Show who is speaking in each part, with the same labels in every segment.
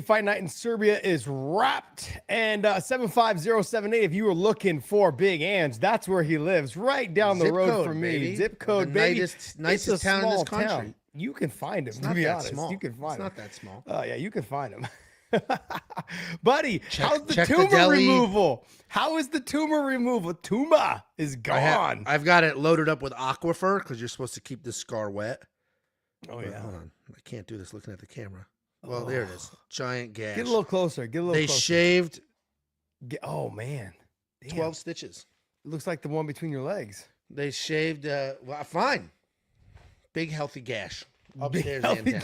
Speaker 1: UFC Fight Night in Serbia is wrapped. And 75078, if you were looking for Big Ange, that's where he lives, right down the road from me.
Speaker 2: Baby.
Speaker 1: Zip code,
Speaker 2: the
Speaker 1: baby.
Speaker 2: Nicest town in this country.
Speaker 1: Town. You can find him,
Speaker 2: It's
Speaker 1: to
Speaker 2: not
Speaker 1: be
Speaker 2: that
Speaker 1: honest.
Speaker 2: small.
Speaker 1: You can find him.
Speaker 2: It's not that small.
Speaker 1: Oh, yeah, you can find him. Buddy, how's the
Speaker 2: check the
Speaker 1: tumor
Speaker 2: deli.
Speaker 1: removal? How is the tumor removal? Tumor is gone.
Speaker 2: I've got it loaded up with Aquifer because you're supposed to keep the scar wet.
Speaker 1: Oh,
Speaker 2: But
Speaker 1: yeah.
Speaker 2: hold on. I can't do this looking at the camera. Well, there it is. Giant gash.
Speaker 1: Get a little closer. Get a little
Speaker 2: They
Speaker 1: closer.
Speaker 2: shaved
Speaker 1: Oh, man. Damn.
Speaker 2: 12 stitches.
Speaker 1: It looks like the one between your legs.
Speaker 2: They shaved, well, fine. Big, healthy gash. Upstairs and down.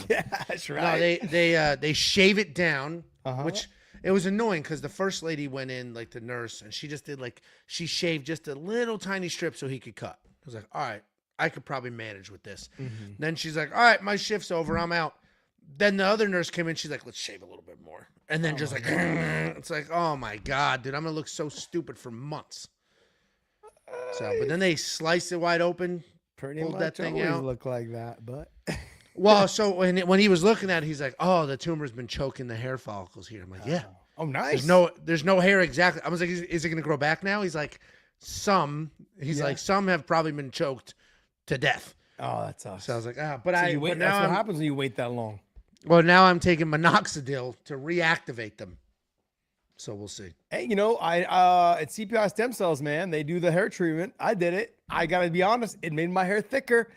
Speaker 1: Gosh, right?
Speaker 2: No, they shave it down,
Speaker 1: Uh-huh.
Speaker 2: which it was annoying because the first lady went in, like the nurse, and she just did she shaved just a little tiny strip so he could cut. I was like, all right, I could probably manage with this.
Speaker 1: Mhm.
Speaker 2: Then she's like, all right, my shift's over, I'm out. Then the other nurse came in, she's like, let's shave a little bit more. And then just like, it's like, oh my God, dude, I'm gonna look so stupid for months. So, but then they sliced it wide open,
Speaker 1: Pretty
Speaker 2: pulled
Speaker 1: much
Speaker 2: that thing
Speaker 1: always
Speaker 2: out.
Speaker 1: look like that, but
Speaker 2: Well, so when he was looking at it, he's like, "Oh, the tumor's been choking the hair follicles here." I'm like, "Yeah,
Speaker 1: oh, nice.
Speaker 2: there's no hair exactly." I was like, "Is it going to grow back now?" He's like, "Some." He's
Speaker 1: Yeah.
Speaker 2: like, "Some have probably been choked to death."
Speaker 1: Oh, that's awesome.
Speaker 2: So I was like, "Ah,"
Speaker 1: So you wait,
Speaker 2: but
Speaker 1: that's
Speaker 2: now
Speaker 1: what
Speaker 2: I'm,
Speaker 1: happens when you wait that long.
Speaker 2: well, now I'm taking minoxidil to reactivate them. So we'll see.
Speaker 1: Hey, it's CPI stem cells, man. They do the hair treatment. I did it. I gotta be honest. It made my hair thicker.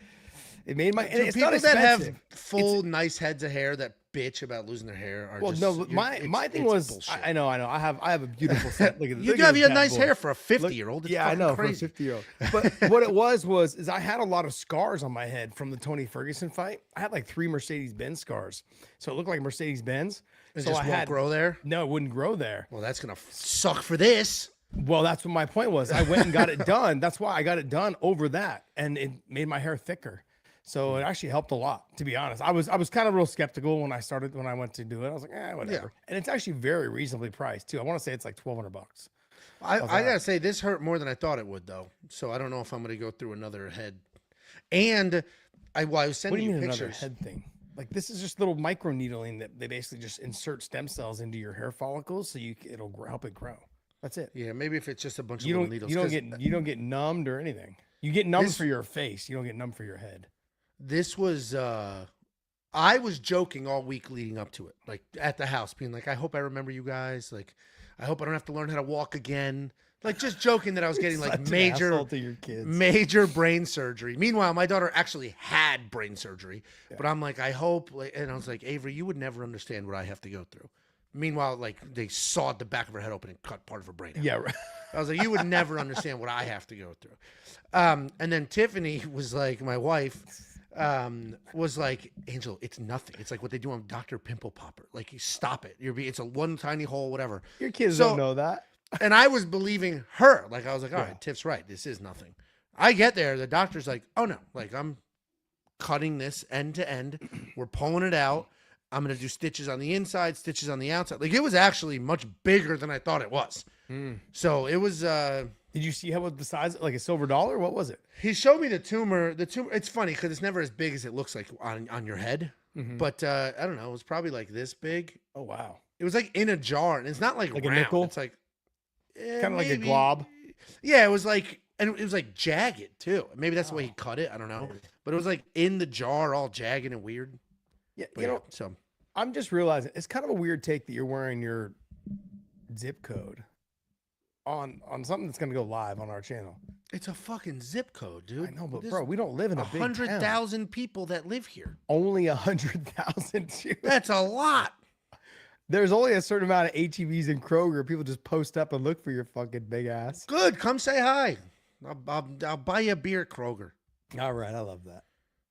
Speaker 1: It made my. And
Speaker 2: Do
Speaker 1: it's
Speaker 2: people
Speaker 1: not
Speaker 2: that
Speaker 1: expensive.
Speaker 2: have full nice heads of hair that bitch about losing their hair are
Speaker 1: Well,
Speaker 2: just,
Speaker 1: no, but my thing was.
Speaker 2: bullshit.
Speaker 1: I know. I have a beautiful set. Look at this.
Speaker 2: You have nice hair for a 50-year-old.
Speaker 1: Yeah, I know,
Speaker 2: crazy.
Speaker 1: for a 50-year-old. But what it was I had a lot of scars on my head from the Tony Ferguson fight. I had like 3 Mercedes-Benz scars. So it looked like Mercedes-Benz.
Speaker 2: It
Speaker 1: So
Speaker 2: just
Speaker 1: I
Speaker 2: won't
Speaker 1: had,
Speaker 2: grow there.
Speaker 1: No, it wouldn't grow there.
Speaker 2: Well, that's gonna suck for this.
Speaker 1: Well, that's what my point was. I went and got it done. That's why I got it done over that. And it made my hair thicker. So it actually helped a lot, to be honest. I was kind of real skeptical when I went to do it. I was like, whatever.
Speaker 2: Yeah.
Speaker 1: And it's actually very reasonably priced too. I want to say it's like $1,200.
Speaker 2: I gotta say this hurt more than I thought it would, though. So I don't know if I'm gonna go through another head. And I was
Speaker 1: What
Speaker 2: sending
Speaker 1: do you
Speaker 2: you
Speaker 1: mean another
Speaker 2: pictures.
Speaker 1: head thing? Like this is just little micro needling that they basically just insert stem cells into your hair follicles so it'll help it grow. That's it.
Speaker 2: Yeah, maybe if it's just a bunch of
Speaker 1: You
Speaker 2: little
Speaker 1: don't
Speaker 2: needles.
Speaker 1: you don't get numbed or anything. You get numb
Speaker 2: This-
Speaker 1: for your face. You don't get numb for your head.
Speaker 2: This was. I was joking all week leading up to it, like at the house, being like, "I hope I remember you guys. Like, I hope I don't have to learn how to walk again." Like just joking that I was getting like
Speaker 1: Such an asshole
Speaker 2: major
Speaker 1: to your kids.
Speaker 2: major brain surgery. Meanwhile, my daughter actually had brain surgery, but I'm like, I hope, and I was like, Avery, you would never understand what I have to go through. Meanwhile, like they sawed the back of her head open and cut part of her brain out.
Speaker 1: Yeah, right.
Speaker 2: I was like, you would never understand what I have to go through. And then Tiffany was like, my wife was like, Angel, it's nothing. It's like what they do on Dr. Pimple Popper. Like, you stop it. It's a one tiny hole, whatever.
Speaker 1: Your kids
Speaker 2: So-
Speaker 1: don't know that.
Speaker 2: And I was believing her. Like, I was like, all
Speaker 1: Yeah.
Speaker 2: right, Tiff's right. This is nothing. I get there. The doctor's like, oh, no. Like, I'm cutting this end to end. We're pulling it out. I'm going to do stitches on the inside, stitches on the outside. Like, it was actually much bigger than I thought it was. So it was...
Speaker 1: Did you see how the size, like a silver dollar? What was it?
Speaker 2: He showed me the tumor. The tumor. It's funny because it's never as big as it looks like on your head.
Speaker 1: Mhm.
Speaker 2: But I don't know. It was probably like this big.
Speaker 1: Oh, wow.
Speaker 2: It was like in a jar, and it's not like
Speaker 1: a
Speaker 2: round.
Speaker 1: nickel?
Speaker 2: It's like
Speaker 1: Kind of like a
Speaker 2: maybe-
Speaker 1: glob.
Speaker 2: Yeah, it was like, and it was like jagged too. Maybe that's the way he cut it. I don't know. But it was like in the jar, all jagged and weird.
Speaker 1: Yeah,
Speaker 2: But
Speaker 1: you
Speaker 2: yeah,
Speaker 1: know,
Speaker 2: so
Speaker 1: I'm just realizing it's kind of a weird take that you're wearing your zip code on something that's going to go live on our channel.
Speaker 2: it's a fucking zip code, dude.
Speaker 1: I know, but
Speaker 2: There's
Speaker 1: bro, we don't live in a big town.
Speaker 2: 100,000 people that live here.
Speaker 1: Only 100,000.
Speaker 2: That's a lot.
Speaker 1: There's only a certain amount of HEBs in Kroger. People just post up and look for your fucking big ass.
Speaker 2: Good. Come say hi. I'll buy you a beer at Kroger.
Speaker 1: All right, I love that.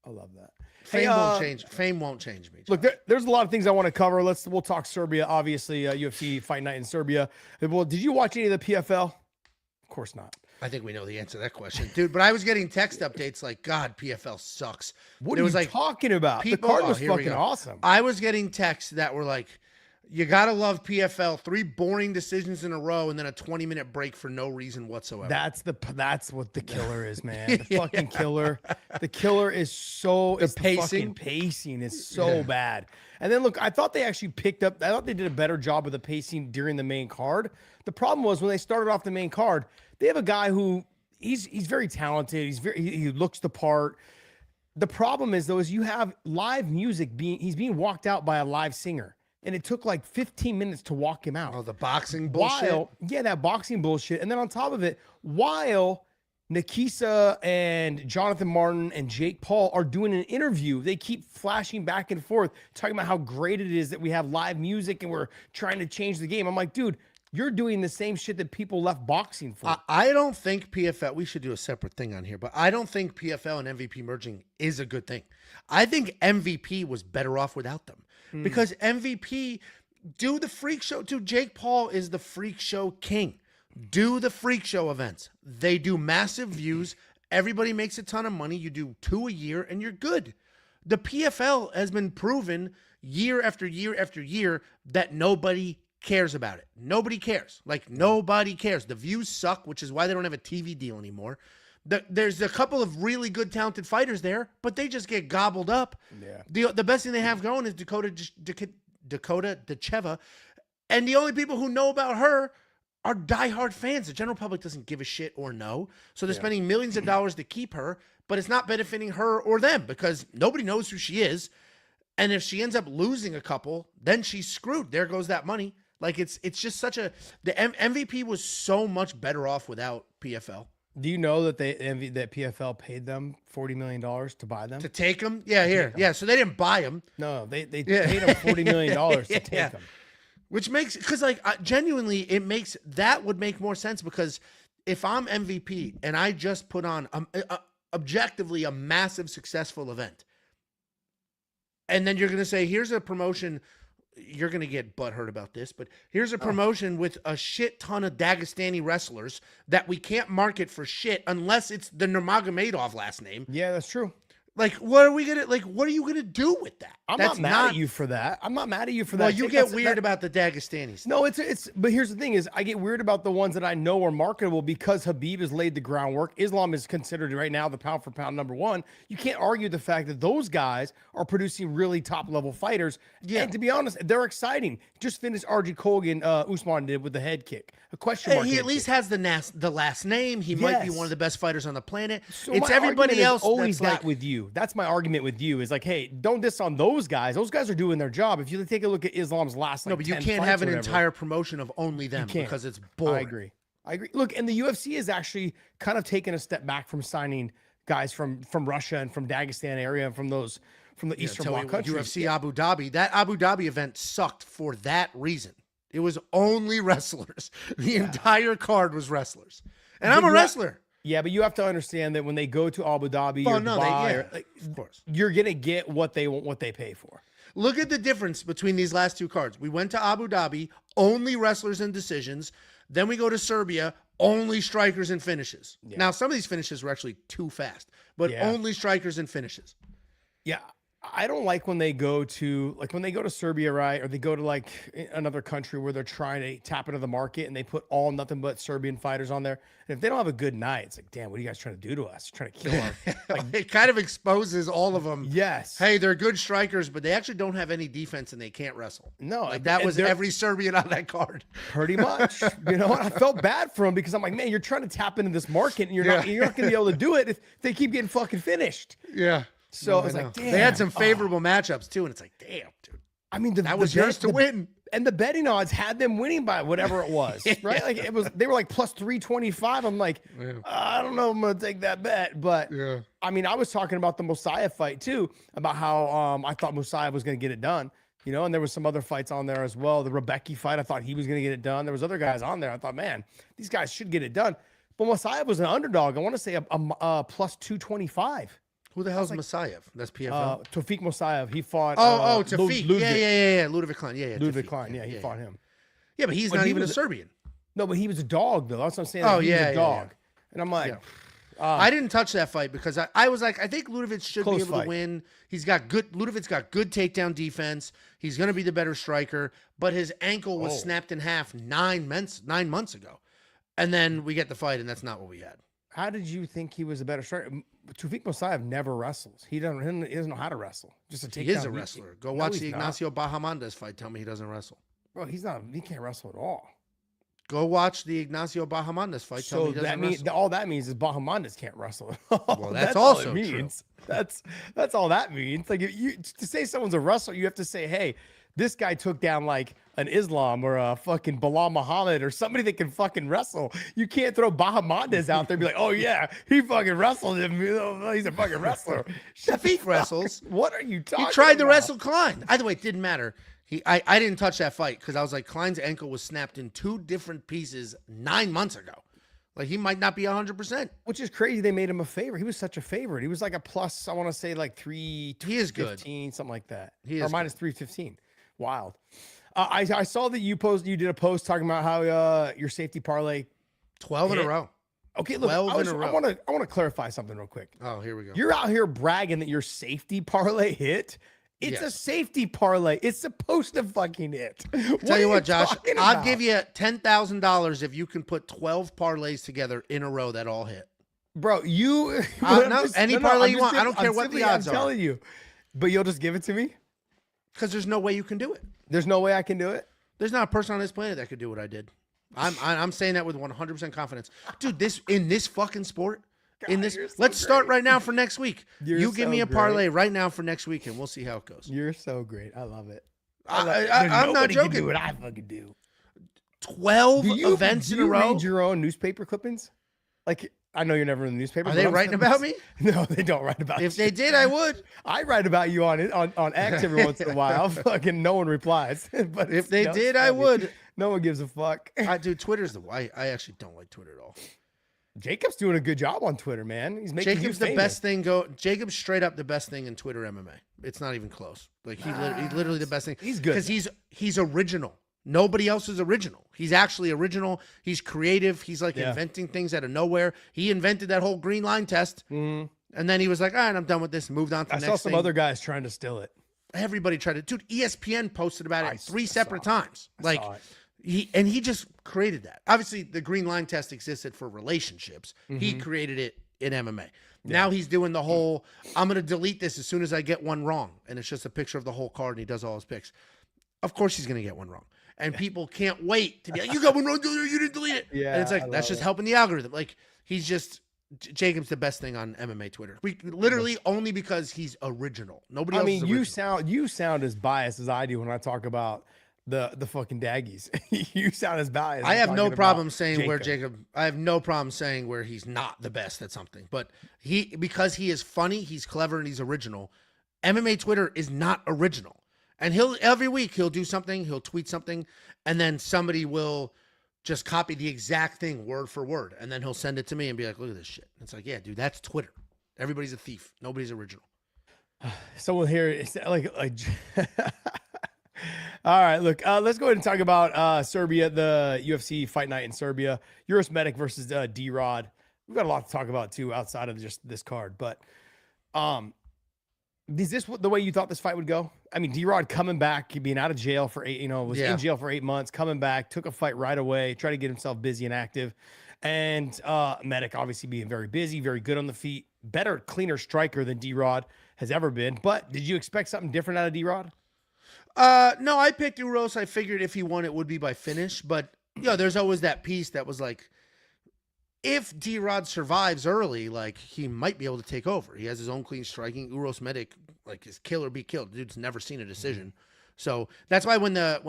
Speaker 1: I love that.
Speaker 2: Fame
Speaker 1: Hey,
Speaker 2: won't change. Fame won't change me.
Speaker 1: Look, there's a lot of things I want to cover. We'll talk Serbia, obviously, UFC Fight Night in Serbia. Well, did you watch any of the PFL? Of course not.
Speaker 2: I think we know the answer to that question, dude. But I was getting text updates like, "God, PFL sucks."
Speaker 1: What
Speaker 2: It
Speaker 1: are
Speaker 2: was
Speaker 1: you
Speaker 2: like
Speaker 1: talking about?
Speaker 2: people-
Speaker 1: The card
Speaker 2: oh,
Speaker 1: was
Speaker 2: here we
Speaker 1: fucking
Speaker 2: go.
Speaker 1: awesome.
Speaker 2: I was getting texts that were like, You gotta love PFL. 3 boring decisions in a row, and then a 20-minute break for no reason whatsoever.
Speaker 1: That's what the killer is, man. The fucking killer. The killer is so.
Speaker 2: The
Speaker 1: pacing.
Speaker 2: pacing.
Speaker 1: Pacing is so bad. And then look, I thought they actually picked up. I thought they did a better job of the pacing during the main card. The problem was when they started off the main card, they have a guy who he's very talented. He looks the part. The problem is though, is you have live music he's being walked out by a live singer. And it took like 15 minutes to walk him out.
Speaker 2: Oh, the boxing bullshit.
Speaker 1: That boxing bullshit. And then on top of it, while Nikisa and Jonathan Martin and Jake Paul are doing an interview, they keep flashing back and forth, talking about how great it is that we have live music and we're trying to change the game. I'm like, dude, you're doing the same shit that people left boxing for.
Speaker 2: I don't think PFL, we should do a separate thing on here, but I don't think PFL and MVP merging is a good thing. I think MVP was better off without them. Because MVP, do the freak show. Dude, Jake Paul is the freak show king. Do the freak show events. They do massive views. Everybody makes a ton of money. You do 2 a year and you're good. The PFL has been proven year after year after year that nobody cares about it. Nobody cares. Like, nobody cares. The views suck, which is why they don't have a TV deal anymore. There's a couple of really good, talented fighters there, but they just get gobbled up. Yeah. The best thing they have going is Dakota Dacheva, and the only people who know about her are diehard fans. The general public doesn't give a shit or know, so they're spending millions of dollars to keep her, but it's not benefiting her or them because nobody knows who she is, and if she ends up losing a couple, then she's screwed. There goes that money. Like, it's just such a... The MVP was so much better off without PFL.
Speaker 1: Do you know that that PFL paid them $40 million to buy them?
Speaker 2: To take them? Yeah, here. Yeah, so they didn't buy them.
Speaker 1: No, they paid them $40 million to take them.
Speaker 2: Which makes, because like genuinely, that would make more sense because if I'm MVP and I just put on objectively a massive successful event, and then you're going to say, here's a promotion, you're going to get butthurt about this, but here's a promotion with a shit ton of Dagestani wrestlers that we can't market for shit unless it's the Nurmagomedov last name.
Speaker 1: Yeah, that's true.
Speaker 2: Like, what are you going to do with that?
Speaker 1: I'm not mad at you for that. I'm not mad at you for that.
Speaker 2: Well, you get weird about the Dagestanis.
Speaker 1: No, but here's the thing is I get weird about the ones that I know are marketable because Khabib has laid the groundwork. Islam is considered right now the pound for pound number 1. You can't argue the fact that those guys are producing really top level fighters. Yeah. And to be honest, they're exciting. Just finished RG Kogan, Usman did with the head kick. A question mark.
Speaker 2: He at least has the last name. He might be one of the best fighters on the planet.
Speaker 1: So
Speaker 2: it's everybody else.
Speaker 1: Always
Speaker 2: that's
Speaker 1: that with you. That's my argument with you. Is like, hey, don't diss on those guys. Those guys are doing their job. If you take a look at Islam's last,
Speaker 2: but you can't have an entire promotion of only them because it's boring.
Speaker 1: I agree. Look, and the UFC is actually kind of taken a step back from signing guys from Russia and from Dagestan area and from the Eastern Bloc countries.
Speaker 2: UFC Abu Dhabi. That Abu Dhabi event sucked for that reason. It was only wrestlers. The entire card was wrestlers. And I'm a wrestler.
Speaker 1: Yeah, but you have to understand that when they go to Abu Dhabi or Dubai,
Speaker 2: of course,
Speaker 1: you're gonna get what they pay for.
Speaker 2: Look at the difference between these last 2 cards. We went to Abu Dhabi, only wrestlers and decisions. Then we go to Serbia, only strikers and finishes. Yeah. Now, some of these finishes were actually too fast, but only strikers and finishes.
Speaker 1: Yeah. I don't like when they go to Serbia, right? Or they go to like another country where they're trying to tap into the market and they put all nothing but Serbian fighters on there. And if they don't have a good night, it's like, damn, what are you guys trying to do to us? You're trying to kill our
Speaker 2: it kind of exposes all of them.
Speaker 1: Yes.
Speaker 2: Hey, they're good strikers, but they actually don't have any defense and they can't wrestle.
Speaker 1: No,
Speaker 2: like that was every Serbian on that card.
Speaker 1: Pretty much. I felt bad for them because I'm like, man, you're trying to tap into this market and you're not going to be able to do it if they keep getting fucking finished.
Speaker 2: Yeah.
Speaker 1: So I was like, damn.
Speaker 2: They had some favorable matchups too, and it's like, damn, dude.
Speaker 1: I mean,
Speaker 2: that was yours to win.
Speaker 1: And the betting odds had them winning by whatever it was, right? Like they were like plus 325. I'm like, I don't know if I'm gonna take that bet, but I mean, I was talking about the Mosiah fight too, about how I thought Mosiah was gonna get it done, and there was some other fights on there as well. The Rebecca fight, I thought he was gonna get it done. There was other guys on there. I thought, man, these guys should get it done. But Mosiah was an underdog. I want to say a plus 225.
Speaker 2: Who the hell's Mosaiev? That's PFL.
Speaker 1: Tawfiq Mosaiev. He fought.
Speaker 2: Tawfiq. Yeah. Ludwig Klein. Yeah.
Speaker 1: Ludwig Klein. Yeah, he fought him.
Speaker 2: Yeah, but he's not even a Serbian.
Speaker 1: No, but he was a dog though. That's what I'm saying.
Speaker 2: Oh,
Speaker 1: he was a dog.
Speaker 2: Yeah.
Speaker 1: And I'm like,
Speaker 2: I didn't touch that fight because I was like, I think Ludovic should be able to win. Ludovic's got good takedown defense. He's going to be the better striker, but his ankle was snapped in half 9 months ago. And then we get the fight, and that's not what we had.
Speaker 1: How did you think he was a better striker? Tufik Musayev never wrestles. He doesn't know how to wrestle. Just a takedown.
Speaker 2: He is a wrestler. Go watch the Ignacio Bahamondes fight. Tell me he doesn't wrestle.
Speaker 1: Bro, he can't wrestle at all.
Speaker 2: Go watch the Ignacio Bahamondes fight. Tell me he doesn't wrestle.
Speaker 1: All that means is Bahamondes can't wrestle.
Speaker 2: Well, that's also
Speaker 1: all it means. True. That's all that means. Like, if you to say someone's a wrestler, you have to say, hey, this guy took down like an Islam or a fucking Bilal Muhammad or somebody that can fucking wrestle. You can't throw Bahamondes out there and be like, oh yeah, he fucking wrestled him. He's a fucking wrestler.
Speaker 2: Shafiq wrestles.
Speaker 1: What are you talking about?
Speaker 2: He tried to wrestle Klein. Either way, it didn't matter. I didn't touch that fight because I was like, Klein's ankle was snapped in 2 different pieces 9 months ago. Like, he might not be 100%.
Speaker 1: Which is crazy. They made him a favorite. He was such a favorite. He was like a plus, I want to say like 315,
Speaker 2: he is good.
Speaker 1: Something like that.
Speaker 2: He is
Speaker 1: or minus 315. Wild. I saw that you did a post talking about how your safety parlay
Speaker 2: 12 in a row.
Speaker 1: Okay, look, I want to clarify something real quick.
Speaker 2: Oh, here we go.
Speaker 1: You're out here bragging that your safety parlay hit. It's a safety parlay. It's supposed to fucking hit.
Speaker 2: Tell you what, Josh, I'll give you $10,000 if you can put 12 parlays together in a row that all hit.
Speaker 1: Bro,
Speaker 2: any parlay you want. I don't care what the odds are.
Speaker 1: I'm telling you. But you'll just give it to me?
Speaker 2: Because there's no way you can do it.
Speaker 1: There's no way I can do it?
Speaker 2: There's not a person on this planet that could do what I did. I'm saying that with 100% confidence. Dude, in this fucking sport, let's start right now for next week. You give me a parlay right now for next week, and we'll see how it goes.
Speaker 1: You're so great. I love it.
Speaker 2: I'm not joking.
Speaker 1: Can do what I fucking do.
Speaker 2: 12 events in a row.
Speaker 1: Do you read your own newspaper clippings? Like, I know you're never in the newspaper.
Speaker 2: Are they writing about me?
Speaker 1: No, they don't write about you.
Speaker 2: If they did, I would.
Speaker 1: I write about you on X every once in a while. Fucking no one replies. But
Speaker 2: if they did, I would.
Speaker 1: No one gives a fuck.
Speaker 2: Twitter's I actually don't like Twitter at all.
Speaker 1: Jacob's doing a good job on Twitter, man. He's making
Speaker 2: Jacob's the best thing. Jacob's straight up the best thing in Twitter MMA. It's not even close. Like he's literally the best thing.
Speaker 1: He's good
Speaker 2: because he's original. Nobody else is original. He's actually original. He's creative. He's like inventing things out of nowhere. He invented that whole green line test, and then he was like, "All right, I'm done with this." Moved on to the next thing. I saw some
Speaker 1: other guys trying to steal it.
Speaker 2: Everybody tried to. Dude, ESPN posted about it 3 separate times. Like. He just created that. Obviously, the green line test existed for relationships. He created it in MMA. Yeah. Now he's doing the whole, I'm going to delete this as soon as I get one wrong. And it's just a picture of the whole card and he does all his picks. Of course he's going to get one wrong. And people can't wait to be like, you got one wrong, you didn't delete it. Yeah, and it's like, that's just helping the algorithm. Like, Jacob's the best thing on MMA Twitter. We literally only because he's original. Nobody else is original.
Speaker 1: you sound as biased as I do when I talk about the fucking daggies. You sound as biased.
Speaker 2: I have no problem saying I have no problem saying where he's not the best at something. But because he is funny, he's clever, and he's original. MMA Twitter is not original. And every week he'll do something, he'll tweet something, and then somebody will just copy the exact thing word for word. And then he'll send it to me and be like, look at this shit. It's like, yeah, dude, that's Twitter. Everybody's a thief. Nobody's original.
Speaker 1: Someone here is like all right, look, let's go ahead and talk about Serbia, the UFC fight night in Serbia. Uroš Medić versus D-Rod. We've got a lot to talk about, too, outside of just this card. But is this the way you thought this fight would go? I mean, D-Rod coming back, being out of jail for in jail for 8 months, coming back, took a fight right away, tried to get himself busy and active. And Medić obviously being very busy, very good on the feet, better, cleaner striker than D-Rod has ever been. But did you expect something different out of D-Rod?
Speaker 2: No, I picked Uroš. I figured if he won, it would be by finish. But, there's always that piece that was like, if D-Rod survives early, like, he might be able to take over. He has his own clean striking. Uroš Medić, like, is kill or be killed. The dude's never seen a decision. So that's why when the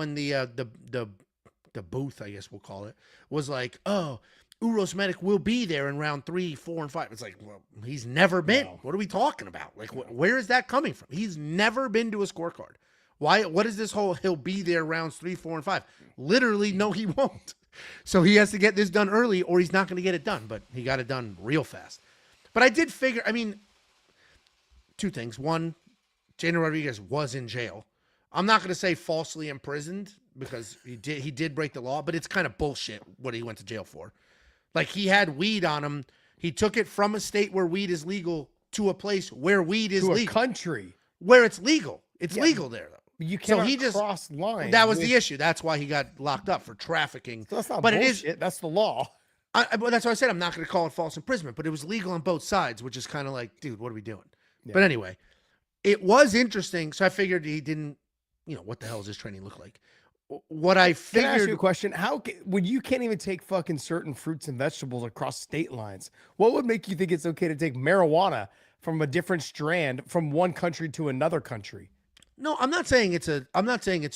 Speaker 2: booth, I guess we'll call it, was like, oh, Uroš Medić will be there in round 3, 4, and 5. It's like, well, he's never been. No. What are we talking about? Like, where is that coming from? He's never been to a scorecard. Why? What is this whole he'll be there rounds 3, 4, and 5? Literally, no, he won't. So he has to get this done early or he's not going to get it done. But he got it done real fast. But I did figure, 2 things. One, Jana Rodriguez was in jail. I'm not going to say falsely imprisoned because he did break the law, but it's kind of bullshit what he went to jail for. Like, he had weed on him. He took it from a state where weed is legal to a place where weed is
Speaker 1: To a
Speaker 2: legal.
Speaker 1: country.
Speaker 2: Where it's legal. It's
Speaker 1: Yeah,
Speaker 2: legal there, though.
Speaker 1: You
Speaker 2: So
Speaker 1: cannot
Speaker 2: he just
Speaker 1: cross lines.
Speaker 2: That was the issue. That's why he got locked up for trafficking.
Speaker 1: So that's not
Speaker 2: but
Speaker 1: bullshit.
Speaker 2: it is.
Speaker 1: That's the law.
Speaker 2: Well, that's why I said I'm not going to call it false imprisonment, but it was legal on both sides, which is kind of like, dude, what are we doing?
Speaker 1: Yeah.
Speaker 2: But anyway, it was interesting. So I figured he didn't, what the hell does his training look like? What I
Speaker 1: Can I ask you a
Speaker 2: figured,
Speaker 1: question? When you can't even take fucking certain fruits and vegetables across state lines, what would make you think it's okay to take marijuana from a different strand from one country to another country?
Speaker 2: no, I'm not saying it's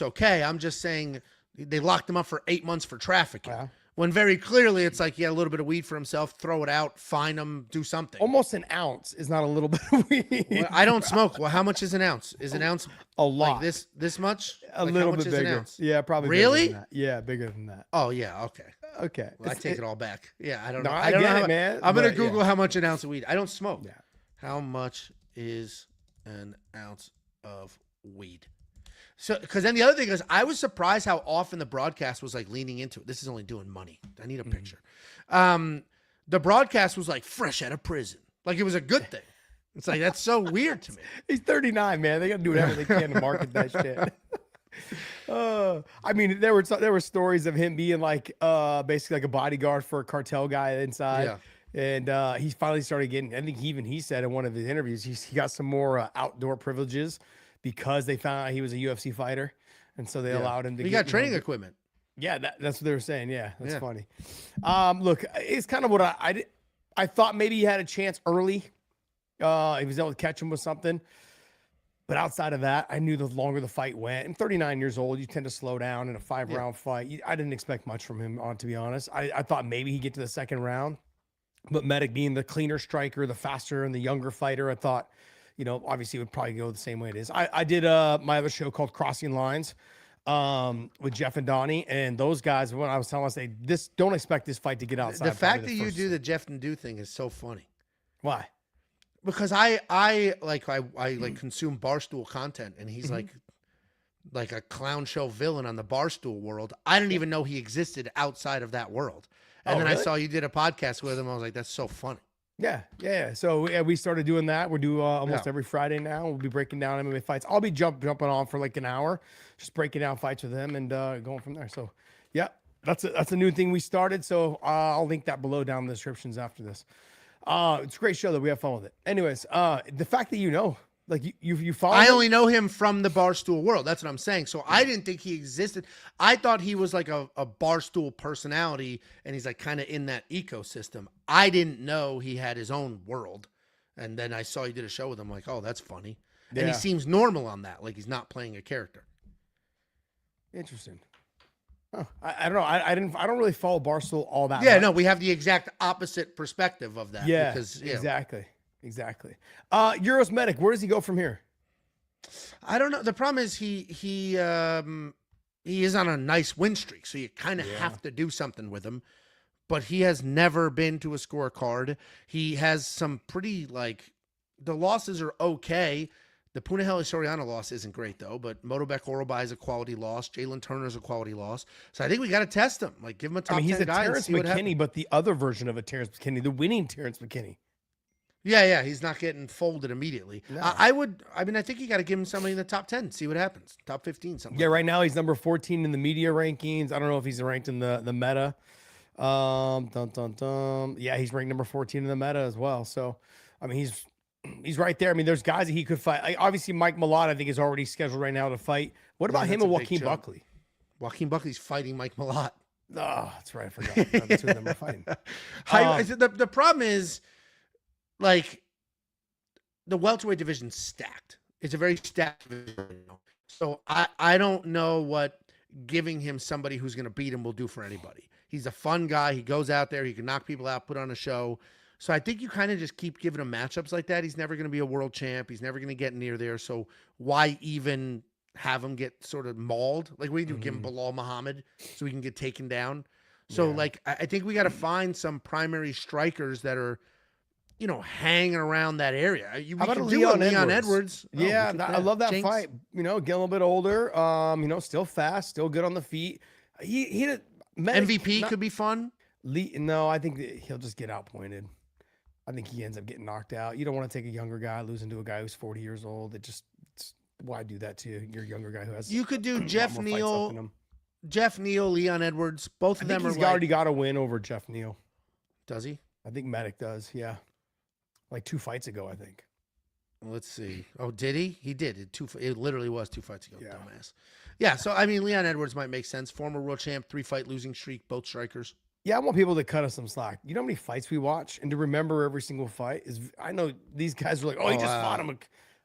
Speaker 2: okay. I'm just saying they locked him up for 8 months for trafficking.
Speaker 1: Wow.
Speaker 2: When very clearly it's like he had a little bit of weed for himself, throw it out, fine him, do something.
Speaker 1: Almost an ounce is not a little bit of weed.
Speaker 2: Well, I don't smoke. Well, how much is an ounce? Is an ounce
Speaker 1: A lot.
Speaker 2: like this much?
Speaker 1: A
Speaker 2: Like,
Speaker 1: little
Speaker 2: how much
Speaker 1: bit
Speaker 2: is an
Speaker 1: bigger.
Speaker 2: ounce?
Speaker 1: Yeah, probably.
Speaker 2: Really?
Speaker 1: Bigger than that. Yeah, bigger than that.
Speaker 2: Oh yeah, okay.
Speaker 1: Okay.
Speaker 2: Well, I take it all back. Yeah, I don't
Speaker 1: No,
Speaker 2: know.
Speaker 1: I
Speaker 2: don't
Speaker 1: get
Speaker 2: know
Speaker 1: it,
Speaker 2: how,
Speaker 1: man,
Speaker 2: I'm gonna
Speaker 1: but,
Speaker 2: Google
Speaker 1: yeah.
Speaker 2: how much an ounce of weed. I don't smoke.
Speaker 1: Yeah.
Speaker 2: How much is an ounce of weed? So, because then the other thing is, I was surprised how often the broadcast was like leaning into it. This is only doing money. I need a picture. The broadcast was like fresh out of prison, like it was a good thing. It's like that's so weird to me.
Speaker 1: He's 39, man. They got to do whatever they can to market that shit. I mean, there were stories of him being like basically like a bodyguard for a cartel guy inside.
Speaker 2: Yeah.
Speaker 1: And he finally started getting, I think he said in one of his interviews, he got some more outdoor privileges because they found out he was a UFC fighter. And so they allowed him to
Speaker 2: He
Speaker 1: get
Speaker 2: got training equipment.
Speaker 1: Yeah, that's what they were saying. Yeah, that's
Speaker 2: Yeah.
Speaker 1: funny. Look, it's kind of what I thought maybe he had a chance early. He was able to catch him with something. But outside of that, I knew the longer the fight went, and 39 years old, you tend to slow down in a 5-round fight. I didn't expect much from him, to be honest. I thought maybe he'd get to the second round. But Medić being the cleaner striker, the faster and the younger fighter, I thought, obviously it would probably go the same way it is. I did my other show called Crossing Lines with Jeff and Donnie, and those guys, when I was telling them, don't expect this fight to get outside.
Speaker 2: The fact that
Speaker 1: probably
Speaker 2: you
Speaker 1: first-
Speaker 2: do the Jeff and Do thing is so funny.
Speaker 1: Why?
Speaker 2: Because I consume Barstool content, and he's like a clown show villain on the Barstool world. I didn't even know he existed outside of that world. And then I
Speaker 1: really?
Speaker 2: saw you did a podcast with him. I was like, that's so funny.
Speaker 1: Yeah. So we started doing that. We're doing almost every Friday now. We'll be breaking down MMA fights. I'll be jumping on for like an hour, just breaking down fights with them and going from there. So yeah, that's a new thing we started. So I'll link that below down in the descriptions after this. It's a great show that we have fun with it. Anyways, the fact that you follow.
Speaker 2: I only know him from the Barstool world. That's what I'm saying. So I didn't think he existed. I thought he was like a Barstool personality, and he's like kind of in that ecosystem. I didn't know he had his own world. And then I saw you did a show with him. Like, oh, that's funny. And he
Speaker 1: Yeah.
Speaker 2: seems normal on that. Like he's not playing a character.
Speaker 1: Interesting. Huh. I don't know. I don't really follow Barstool all that.
Speaker 2: Yeah,
Speaker 1: much.
Speaker 2: no, we have the exact opposite perspective of that.
Speaker 1: Yeah,
Speaker 2: because,
Speaker 1: exactly. Uroš Medić, where does he go from here?
Speaker 2: I don't know. The problem is he is on a nice win streak, so you kind of have to do something with him. But he has never been to a scorecard. He has some pretty the losses are okay. The Punahele Soriano loss isn't great though, but Motobek Orobai is a quality loss. Jalen Turner's a quality loss. So I think we got to test him. Like give him a top 10
Speaker 1: he's a
Speaker 2: guy and
Speaker 1: Terrence
Speaker 2: see what
Speaker 1: McKinney,
Speaker 2: happens.
Speaker 1: but the other version of a Terrence McKinney, the winning Terrence McKinney.
Speaker 2: Yeah, he's not getting folded immediately.
Speaker 1: No.
Speaker 2: I think you got to give him somebody in the top 10, see what happens. Top 15, something.
Speaker 1: Yeah, right now he's number 14 in the media rankings. I don't know if he's ranked in the meta. Yeah, he's ranked number 14 in the meta as well. So, I mean, he's right there. I mean, there's guys that he could fight. Obviously, Mike Malott, I think, is already scheduled right now to fight. What about him
Speaker 2: that's
Speaker 1: and
Speaker 2: a big
Speaker 1: Joaquin
Speaker 2: jump.
Speaker 1: Buckley?
Speaker 2: Joaquin Buckley's fighting Mike Malott.
Speaker 1: Oh, that's right. I forgot. The two of them are fighting.
Speaker 2: The problem is, the welterweight division's stacked. It's a very stacked division right now. So I don't know what giving him somebody who's going to beat him will do for anybody. He's a fun guy. He goes out there. He can knock people out, put on a show. So I think you kind of just keep giving him matchups like that. He's never going to be a world champ. He's never going to get near there. So why even have him get sort of mauled? Like we do, give him Bilal Muhammad so he can get taken down. So I think we got to find some primary strikers that are, hanging around that area.
Speaker 1: How about
Speaker 2: Leon
Speaker 1: Leon
Speaker 2: Edwards?
Speaker 1: Yeah, I love that
Speaker 2: Jinx.
Speaker 1: fight. Getting a little bit older. Still fast, still good on the feet. He
Speaker 2: MVP could be fun.
Speaker 1: No, I think that he'll just get outpointed. I think he ends up getting knocked out. You don't want to take a younger guy losing to a guy who's 40 years old. Why do that to your younger guy who has?
Speaker 2: You could do
Speaker 1: a lot
Speaker 2: Jeff
Speaker 1: more fights left in
Speaker 2: Neal,
Speaker 1: him.
Speaker 2: Leon Edwards. Both of them are
Speaker 1: He's already got a win over Jeff Neal.
Speaker 2: Does he?
Speaker 1: I think Medic does. Yeah, like 2 fights ago, I think.
Speaker 2: Let's see. Oh, did he? He did. It literally was 2 fights ago.
Speaker 1: Yeah.
Speaker 2: Dumbass. Yeah. So I mean, Leon Edwards might make sense. Former world champ, 3-fight losing streak, both strikers.
Speaker 1: Yeah, I want people to cut us some slack. You know how many fights we watch, and to remember every single fight is. I know these guys are like, "Oh, he just fought him."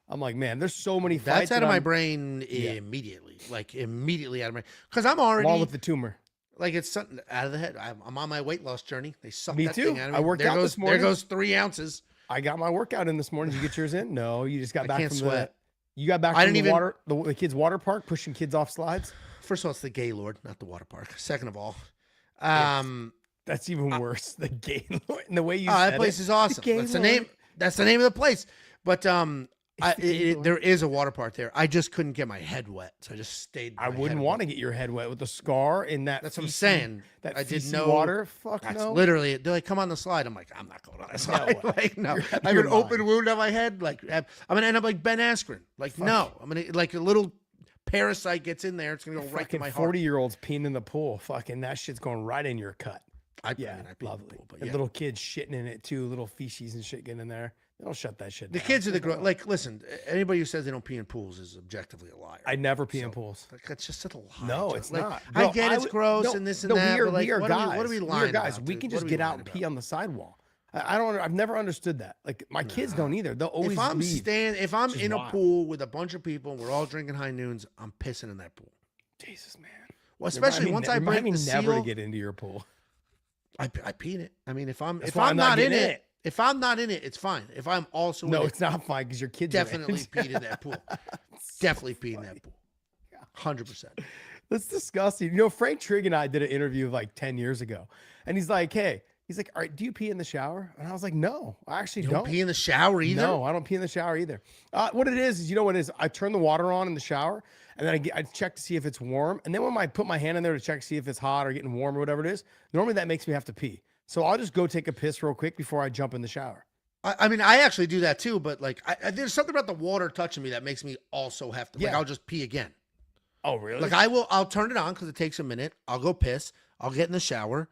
Speaker 1: I'm like, man, there's so many fights.
Speaker 2: That's out of my brain immediately. Like immediately out of my, because I'm already
Speaker 1: along with the tumor.
Speaker 2: Like it's something out of the head. I'm on my weight loss journey. They suck
Speaker 1: Me
Speaker 2: that
Speaker 1: too.
Speaker 2: thing out of me.
Speaker 1: I worked out this morning.
Speaker 2: There goes 3 ounces.
Speaker 1: I got my workout in this morning. Did you get yours in? No, you just got back from
Speaker 2: sweat.
Speaker 1: You got back
Speaker 2: I
Speaker 1: from
Speaker 2: didn't
Speaker 1: the
Speaker 2: even
Speaker 1: water, the kids' water park, pushing kids off slides.
Speaker 2: First of all, it's the Gaylord, not the water park. Second of all,
Speaker 1: that's even worse. The Gaylord, and the way you
Speaker 2: that
Speaker 1: said
Speaker 2: place
Speaker 1: it,
Speaker 2: is awesome. That's the name. That's the name of the place. But there is a water park there. I just couldn't get my head wet, so I just stayed.
Speaker 1: I wouldn't want to get your head wet with the scar in that.
Speaker 2: That's what I'm saying.
Speaker 1: That
Speaker 2: I didn't
Speaker 1: feces
Speaker 2: know
Speaker 1: water. Fuck
Speaker 2: That's
Speaker 1: no.
Speaker 2: literally. They're like, come on the slide. I'm like, I'm not going on the slide.
Speaker 1: No.
Speaker 2: Like, no.
Speaker 1: You're
Speaker 2: I have an open wound on my head. Like, I'm gonna end up like Ben Askren. Like, no. I'm gonna like a little parasite gets in there. It's gonna go right to my heart.
Speaker 1: 40-year-olds peeing in the pool. Fucking that shit's going right in your cut.
Speaker 2: I
Speaker 1: Yeah,
Speaker 2: pee in
Speaker 1: lovely.
Speaker 2: the pool, but
Speaker 1: And
Speaker 2: yeah.
Speaker 1: little kids shitting in it too. Little feces and shit getting in there. They don't shut that shit
Speaker 2: The
Speaker 1: down.
Speaker 2: kids are the like. Listen, anybody who says they don't pee in pools is objectively a liar.
Speaker 1: I never pee in pools.
Speaker 2: Like, that's just a lie.
Speaker 1: No,
Speaker 2: Joe.
Speaker 1: it's
Speaker 2: Like,
Speaker 1: not.
Speaker 2: I
Speaker 1: Bro,
Speaker 2: get it's gross
Speaker 1: no,
Speaker 2: and this and
Speaker 1: no,
Speaker 2: that.
Speaker 1: We are,
Speaker 2: but like,
Speaker 1: we are
Speaker 2: what
Speaker 1: guys.
Speaker 2: What are we
Speaker 1: We
Speaker 2: lying
Speaker 1: are guys.
Speaker 2: about,
Speaker 1: We
Speaker 2: dude?
Speaker 1: can
Speaker 2: What
Speaker 1: just
Speaker 2: are we
Speaker 1: get out
Speaker 2: lying
Speaker 1: and
Speaker 2: about?
Speaker 1: pee on the sidewalk. I don't. I've never understood that. Like my kids don't either. They'll always.
Speaker 2: If I'm
Speaker 1: leave.
Speaker 2: if I'm
Speaker 1: Which is
Speaker 2: in a
Speaker 1: wild.
Speaker 2: pool with a bunch of people and we're all drinking high noons, I'm pissing in that pool.
Speaker 1: Jesus, man.
Speaker 2: Well, especially once I break the
Speaker 1: never to
Speaker 2: seal,
Speaker 1: get into your pool.
Speaker 2: I pee in it. I mean, if I'm
Speaker 1: why
Speaker 2: not in
Speaker 1: getting
Speaker 2: it, if I'm not in it, it's fine. If I'm also
Speaker 1: No,
Speaker 2: in
Speaker 1: it's not fine because your kids
Speaker 2: definitely
Speaker 1: are
Speaker 2: peed in that pool. Definitely peed in that pool. 100%.
Speaker 1: That's disgusting. You know, Frank Trigg and I did an interview like 10 years ago, and he's like, "Hey, he's like, all right, do you pee in the shower?" And I was like, "No, I actually
Speaker 2: You
Speaker 1: don't
Speaker 2: pee in the shower either?
Speaker 1: No, I don't pee in the shower either. What it is, you know what it is? I turn the water on in the shower, and then I check to see if it's warm. And then when I put my hand in there to check to see if it's hot or getting warm or whatever it is, normally that makes me have to pee. So I'll just go take a piss real quick before I jump in the shower.
Speaker 2: I mean, I actually do that too, but like, there's something about the water touching me that makes me also have to. Like,
Speaker 1: Yeah.
Speaker 2: I'll just pee again.
Speaker 1: Oh, really?
Speaker 2: Like, I'll turn it on because it takes a minute. I'll go piss. I'll get in the shower.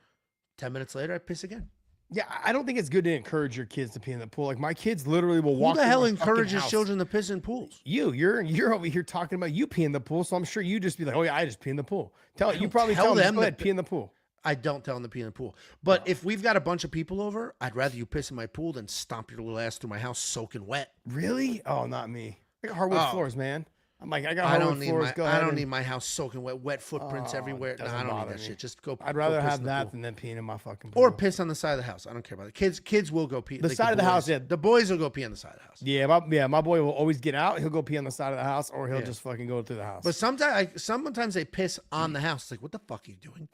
Speaker 2: 10 minutes later, I piss again.
Speaker 1: Yeah, I don't think it's good to encourage your kids to pee in the pool. Like my kids literally will walk.
Speaker 2: Who the hell
Speaker 1: in my fucking
Speaker 2: encourages
Speaker 1: house.
Speaker 2: children to piss in pools?
Speaker 1: You're over here talking about you pee in the pool, so I'm sure you just be like, "Oh yeah, I just pee in the pool." You probably
Speaker 2: tell
Speaker 1: tell them,
Speaker 2: them
Speaker 1: "Go ahead,
Speaker 2: that-
Speaker 1: pee in the pool."
Speaker 2: I don't tell them to pee in the pool. But if we've got a bunch of people over, I'd rather you piss in my pool than stomp your little ass through my house soaking wet.
Speaker 1: Really? Oh, not me. I got hardwood
Speaker 2: Oh.
Speaker 1: floors, man. I'm like, I got
Speaker 2: I
Speaker 1: hardwood
Speaker 2: don't need
Speaker 1: floors.
Speaker 2: my
Speaker 1: Go
Speaker 2: I
Speaker 1: ahead
Speaker 2: don't
Speaker 1: and-
Speaker 2: need my house soaking wet footprints
Speaker 1: Oh,
Speaker 2: everywhere. No,
Speaker 1: doesn't
Speaker 2: I don't need
Speaker 1: bother
Speaker 2: that
Speaker 1: me.
Speaker 2: shit. Just go.
Speaker 1: I'd
Speaker 2: go
Speaker 1: rather
Speaker 2: piss
Speaker 1: have
Speaker 2: in the
Speaker 1: that
Speaker 2: pool.
Speaker 1: than then peeing in my fucking pool.
Speaker 2: Or piss on the side of the house. I don't care about it. Kids will go pee.
Speaker 1: The side of the house,
Speaker 2: boys-
Speaker 1: yeah.
Speaker 2: The boys will go pee on the side of the house.
Speaker 1: Yeah, my boy will always get out. He'll go pee on the side of the house, or he'll
Speaker 2: Yeah.
Speaker 1: just fucking go through the house.
Speaker 2: But sometimes they piss on the house. It's like, what the fuck are you doing?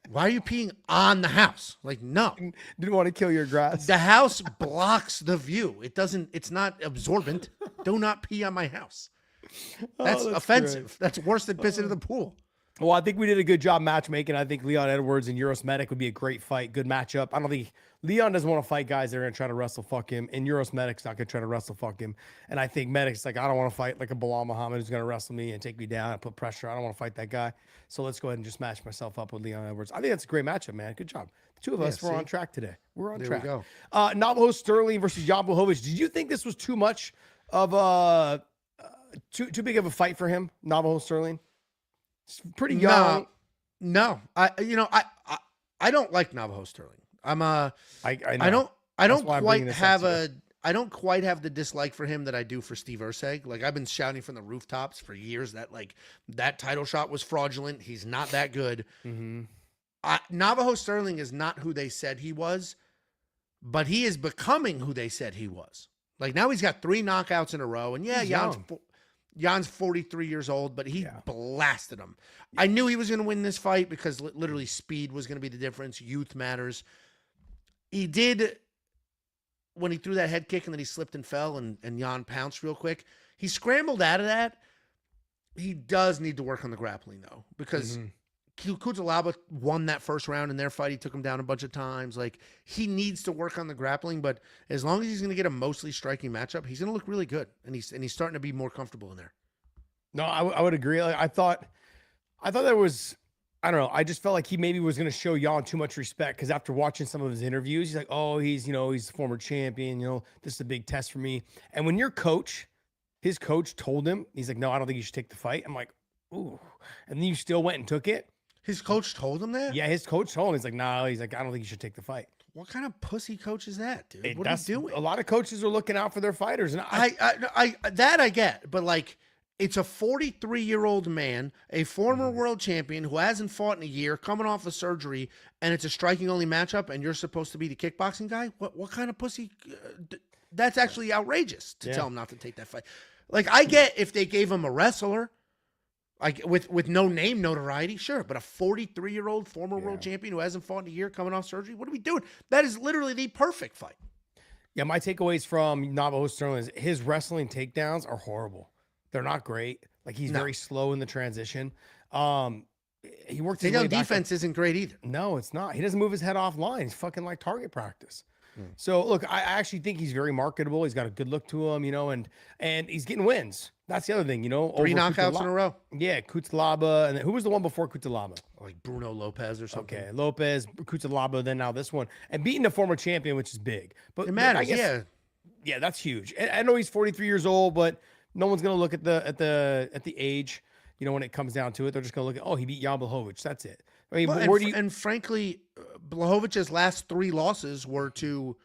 Speaker 2: Why are you peeing on the house? Like, no.
Speaker 1: Didn't want to kill your grass.
Speaker 2: The house blocks the view. It's not absorbent. Do not pee on my house. That's,
Speaker 1: that's
Speaker 2: offensive.
Speaker 1: great.
Speaker 2: That's worse than pissing in the pool.
Speaker 1: Well, I think we did a good job matchmaking. I think Leon Edwards and Uroš Medić would be a great fight, good matchup. I don't think Leon doesn't want to fight guys that are going to try to wrestle fuck him, and Uroš Medic's not going to try to wrestle fuck him. And I think Medic's like, I don't want to fight like a Bilal Muhammad who's going to wrestle me and take me down and put pressure. I don't want to fight that guy. So let's go ahead and just match myself up with Leon Edwards. I think that's a great matchup, man. Good job. The two of us, we're
Speaker 2: see?
Speaker 1: on track today. We're on
Speaker 2: There
Speaker 1: track.
Speaker 2: we go.
Speaker 1: Navajo Stirling versus Jan Błachowicz. Did you think this was too much of too big of a fight for him, Navajo Stirling? It's pretty young.
Speaker 2: No. I don't like Navajo Stirling.
Speaker 1: I know.
Speaker 2: I don't
Speaker 1: That's why I'm
Speaker 2: quite
Speaker 1: bringing this up
Speaker 2: have
Speaker 1: to
Speaker 2: I don't quite have the dislike for him that I do for Steve Erceg. Like, I've been shouting from the rooftops for years that like that title shot was fraudulent. He's not that good.
Speaker 1: Mm-hmm.
Speaker 2: Navajo Stirling is not who they said he was, but he is becoming who they said he was. Like, now he's got 3 knockouts in a row, and yeah,
Speaker 1: He's
Speaker 2: Jan's 43 years old, but he
Speaker 1: Yeah.
Speaker 2: blasted him. I knew he was going to win this fight because literally speed was going to be the difference. Youth matters. He did, when he threw that head kick and then he slipped and fell and Jan pounced real quick. He scrambled out of that. He does need to work on the grappling, though, because Cutelaba won that first round in their fight. He took him down a bunch of times. Like, he needs to work on the grappling, but as long as he's going to get a mostly striking matchup, he's going to look really good, and he's starting to be more comfortable in there.
Speaker 1: No, I would agree. Like, I thought there was, I don't know. I just felt like he maybe was going to show Jan too much respect because after watching some of his interviews, he's like, oh, he's a former champion. This is a big test for me. And when his coach told him, he's like, no, I don't think you should take the fight. I'm like, ooh. And then you still went and took it.
Speaker 2: His coach told him that?
Speaker 1: Yeah, his coach told him. He's like, no, he's like, I don't think you should take the fight.
Speaker 2: What kind of pussy coach is that, dude? What are you doing?
Speaker 1: A lot of coaches are looking out for their fighters. And
Speaker 2: I get, but like, it's a 43-year-old man, a former world champion who hasn't fought in a year, coming off of surgery, and it's a striking-only matchup, and you're supposed to be the kickboxing guy? What kind of pussy? That's actually outrageous to tell him not to take that fight. Like, I get if they gave him a wrestler, like with no name notoriety, sure, but a 43-year-old former world champion who hasn't fought in a year, coming off surgery, what are we doing? That is literally the perfect fight.
Speaker 1: Yeah, my takeaways from Navajo Stirling is his wrestling takedowns are horrible. They're not great. Like, he's very slow in the transition. He worked his way back
Speaker 2: defense isn't great either.
Speaker 1: No, it's not. He doesn't move his head off line. He's fucking like target practice. So look, I actually think he's very marketable. He's got a good look to him, and he's getting wins. That's the other thing,
Speaker 2: 3 knockouts in a row.
Speaker 1: Yeah, Cutelaba, and who was the one before Cutelaba?
Speaker 2: Like Bruno Lopez or something.
Speaker 1: Okay, Lopez, Cutelaba, then now this one, and beating a former champion, which is big. But
Speaker 2: it matters.
Speaker 1: Yeah, that's huge. And I know he's 43 years old, but no one's gonna look at the age. When it comes down to it, they're just gonna look at, he beat Jan Błachowicz. That's it. I mean,
Speaker 2: and frankly, Blachowicz' last 3 losses were to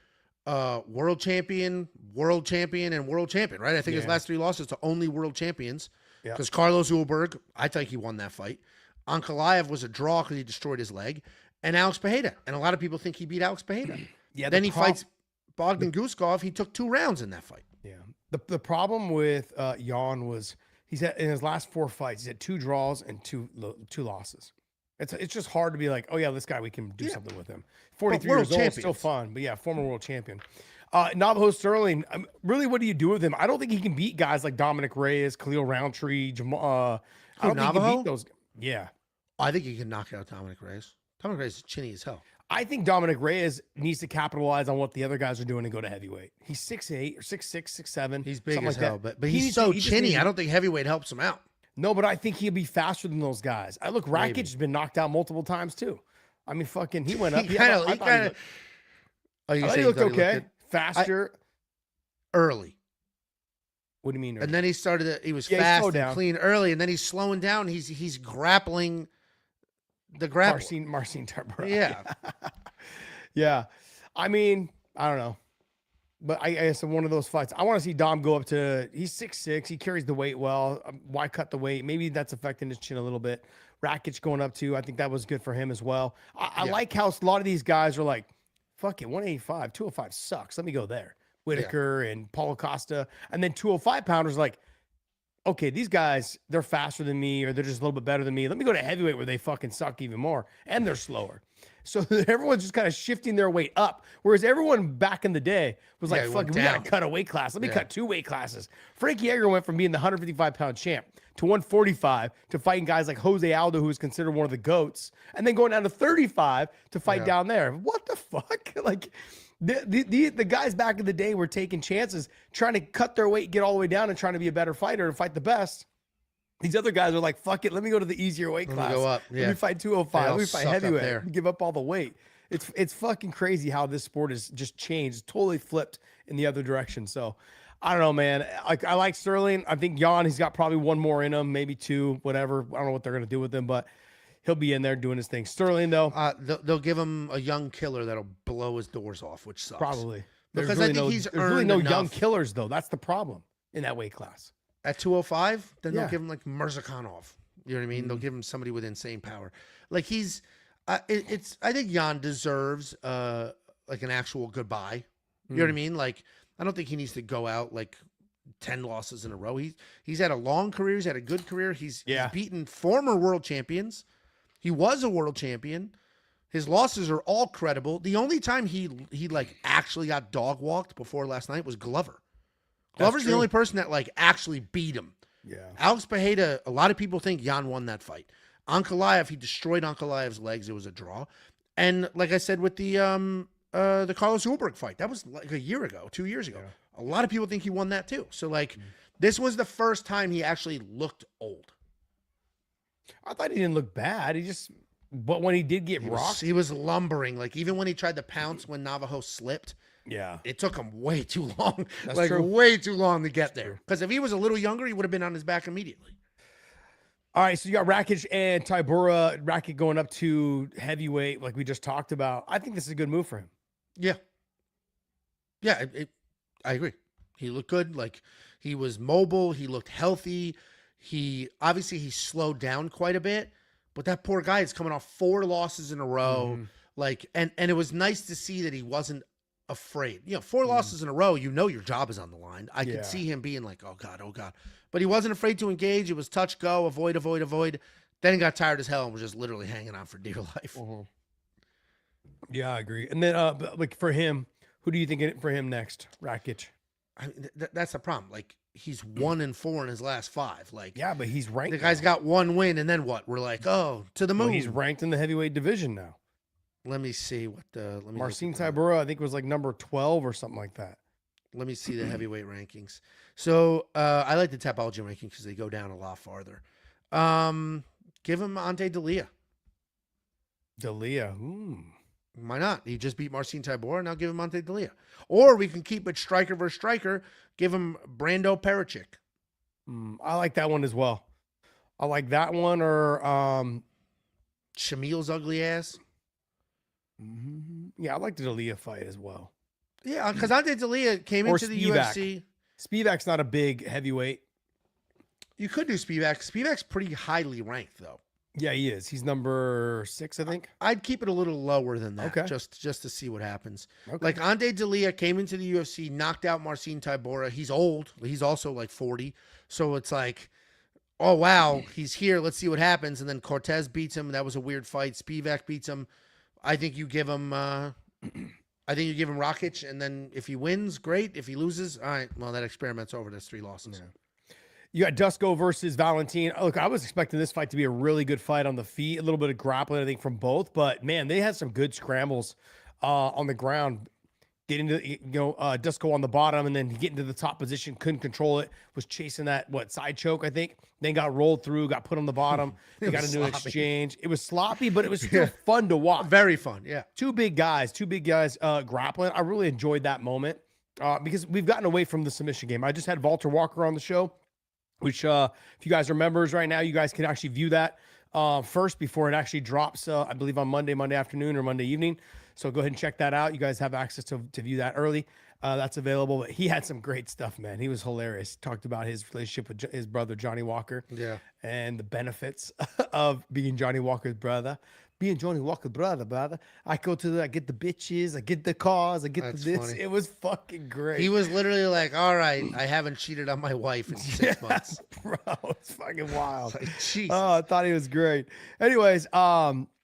Speaker 2: world champion, and world champion, right? I think his last 3 losses to only world champions. Because Carlos Ulberg, I think he won that fight. Ankalaev was a draw because he destroyed his leg. And Alex Pereira. And a lot of people think he beat Alex Pereira. Then he fights Bogdan Guskov. He took 2 rounds in that fight.
Speaker 1: Yeah. The problem with Jan was he's had, in his last 4 fights, he's had 2 draws and 2 losses. It's just hard to be like, oh yeah, this guy, we can do something with him. 43 years old, still fun, but yeah, former world champion. Navajo Stirling, really, what do you do with him? I don't think he can beat guys like Dominic Reyes, Khalil Roundtree, Jamal. I don't think he can beat those. Yeah,
Speaker 2: I think he can knock out Dominic Reyes. Dominic Reyes is chinny as hell.
Speaker 1: I think Dominic Reyes needs to capitalize on what the other guys are doing and go to heavyweight. He's 6'8" or 6'6", 6'7".
Speaker 2: He's big as hell, but he's so chinny. I don't think heavyweight helps him out.
Speaker 1: No, but I think he'll be faster than those guys. Rakić has been knocked out multiple times too. I mean, fucking, he went up.
Speaker 2: He looked
Speaker 1: okay. Faster.
Speaker 2: Early.
Speaker 1: What do you mean?
Speaker 2: Early? And then he was fast and clean early, and then he's slowing down. He's grappling the grapple.
Speaker 1: Marcin Tarbura.
Speaker 2: Yeah.
Speaker 1: Yeah. I mean, I don't know. But I guess in one of those fights, I want to see Dom go up to, he's 6'6". He carries the weight well. Why cut the weight? Maybe that's affecting his chin a little bit. Rakić going up too. I think that was good for him as well. I like how a lot of these guys are like, fuck it, 185, 205 sucks. Let me go there. Whitaker and Paulo Costa. And then 205 pounders like, okay, these guys, they're faster than me or they're just a little bit better than me. Let me go to heavyweight where they fucking suck even more. And they're slower. So everyone's just kind of shifting their weight up. Whereas everyone back in the day was like, fuck, we got to cut a weight class. Let me cut 2 weight classes. Frankie Edgar went from being the 155-pound champ to 145 to fighting guys like Jose Aldo, who was considered one of the GOATs, and then going down to 35 to fight down there. What the fuck? Like, the guys back in the day were taking chances, trying to cut their weight, get all the way down, and trying to be a better fighter and fight the best. These other guys are like, fuck it, let me go to the easier weight class.
Speaker 2: Let me go up.
Speaker 1: Let me fight 205. Let me fight heavyweight. Give up all the weight. It's fucking crazy how this sport has just changed. It's totally flipped in the other direction. So I don't know, man. I like Sterling. I think Jan, he's got probably 1 more in him, maybe 2, whatever. I don't know what they're going to do with him, but he'll be in there doing his thing. Sterling, though.
Speaker 2: They'll give him a young killer that'll blow his doors off, which sucks.
Speaker 1: Probably.
Speaker 2: Because I think he's earned
Speaker 1: no
Speaker 2: enough.
Speaker 1: Young killers, though. That's the problem in that weight class.
Speaker 2: At 205, then they'll give him like Mirzakhanov. You know what I mean? They'll give him somebody with insane power. Like he's, I think Jan deserves like an actual goodbye. You know what I mean? Like I don't think he needs to go out like 10 losses in a row. He's had a long career. He's had a good career. He's beaten former world champions. He was a world champion. His losses are all credible. The only time he like actually got dog walked before last night was Glover. Glover's the only person that like actually beat him.
Speaker 1: Yeah.
Speaker 2: Alex Pereira, a lot of people think Jan won that fight. Ankalaev, he destroyed Ankalaev's legs. It was a draw. And like I said with the Carlos Ulberg fight, that was like a year ago, 2 years ago. Yeah. A lot of people think he won that too. So like, this was the first time he actually looked old.
Speaker 1: I thought he didn't look bad. But when he did get rocked,
Speaker 2: he was lumbering. Like even when he tried to pounce when Navajo slipped,
Speaker 1: yeah,
Speaker 2: it took him way too long.
Speaker 1: That's
Speaker 2: like
Speaker 1: true.
Speaker 2: way too long to get there. Because if he was a little younger, he would have been on his back immediately.
Speaker 1: All right, so you got Rakić and Tybura. Rakić going up to heavyweight, like we just talked about. I think this is a good move for him.
Speaker 2: Yeah. Yeah, I agree. He looked good. Like, he was mobile. He looked healthy. He slowed down quite a bit. But that poor guy is coming off 4 losses in a row. Like, and it was nice to see that he wasn't afraid. 4 losses in a row, your job is on the line. I could see him being like, oh God. But he wasn't afraid to engage. It was touch, go, avoid. Then he got tired as hell and was just literally hanging on for dear life.
Speaker 1: Yeah, I agree. And then, like for him, who do you think for him next? Rakić.
Speaker 2: That's the problem. Like, he's 1-4 in his last 5. Like,
Speaker 1: yeah, but he's ranked.
Speaker 2: The guy's got 1 win, and then what? We're like, oh, to the moon.
Speaker 1: Well, he's ranked in the heavyweight division now.
Speaker 2: Let me see what the
Speaker 1: Marcin Tybura, I think, was like number 12 or something like that.
Speaker 2: Let me see the heavyweight rankings. So I like the Tapology rankings because they go down a lot farther. Give him Ante D'Elia.
Speaker 1: D'Elia.
Speaker 2: Why not? He just beat Marcin Tybura. Now give him Ante D'Elia. Or we can keep it striker versus striker. Give him Brando Pericic.
Speaker 1: I like that one as well. I like that one or
Speaker 2: Shamil's ugly ass.
Speaker 1: Yeah, I like the D'Elia fight as well.
Speaker 2: Yeah, because Ante D'Elia came into the UFC.
Speaker 1: Spivak's not a big heavyweight.
Speaker 2: You could do Spivak. Spivak's pretty highly ranked, though.
Speaker 1: Yeah, he is. He's number 6, I think.
Speaker 2: I'd keep it a little lower than that,
Speaker 1: okay.
Speaker 2: just to see what happens.
Speaker 1: Okay.
Speaker 2: Like Ante D'Elia came into the UFC, knocked out Marcin Tybura. He's old. He's also like 40. So it's like, oh, wow, he's here. Let's see what happens. And then Cortez beats him. That was a weird fight. Spivak beats him. I think you give him Rakić, and then if he wins, great. If he loses, all right, well, that experiment's over. There's 3 losses.
Speaker 1: Yeah. You got Dusko versus Valentin. Look, I was expecting this fight to be a really good fight on the feet, a little bit of grappling, I think, from both. But, man, they had some good scrambles on the ground. Getting to, Dusko on the bottom and then getting to the top position, couldn't control it, was chasing that, side choke, I think. Then got rolled through, got put on the bottom. They got into an exchange. It was sloppy, but it was still fun to watch.
Speaker 2: Very fun, yeah.
Speaker 1: Two big guys grappling. I really enjoyed that moment because we've gotten away from the submission game. I just had Walter Walker on the show, which if you guys are members right now, you guys can actually view that first before it actually drops, I believe on Monday afternoon or Monday evening. So go ahead and check that out. You guys have access to view that early. That's available. But he had some great stuff, man. He was hilarious. Talked about his relationship with his brother, Johnny Walker.
Speaker 2: Yeah.
Speaker 1: And the benefits of being Johnny Walker's brother. Being Johnny Walker's brother. I get the bitches, I get the cars, I get the this. Funny. It was fucking great.
Speaker 2: He was literally like, all right, I haven't cheated on my wife in 6 months.
Speaker 1: Bro, it's fucking wild.
Speaker 2: Like, Jesus.
Speaker 1: Oh, I thought he was great. Anyways,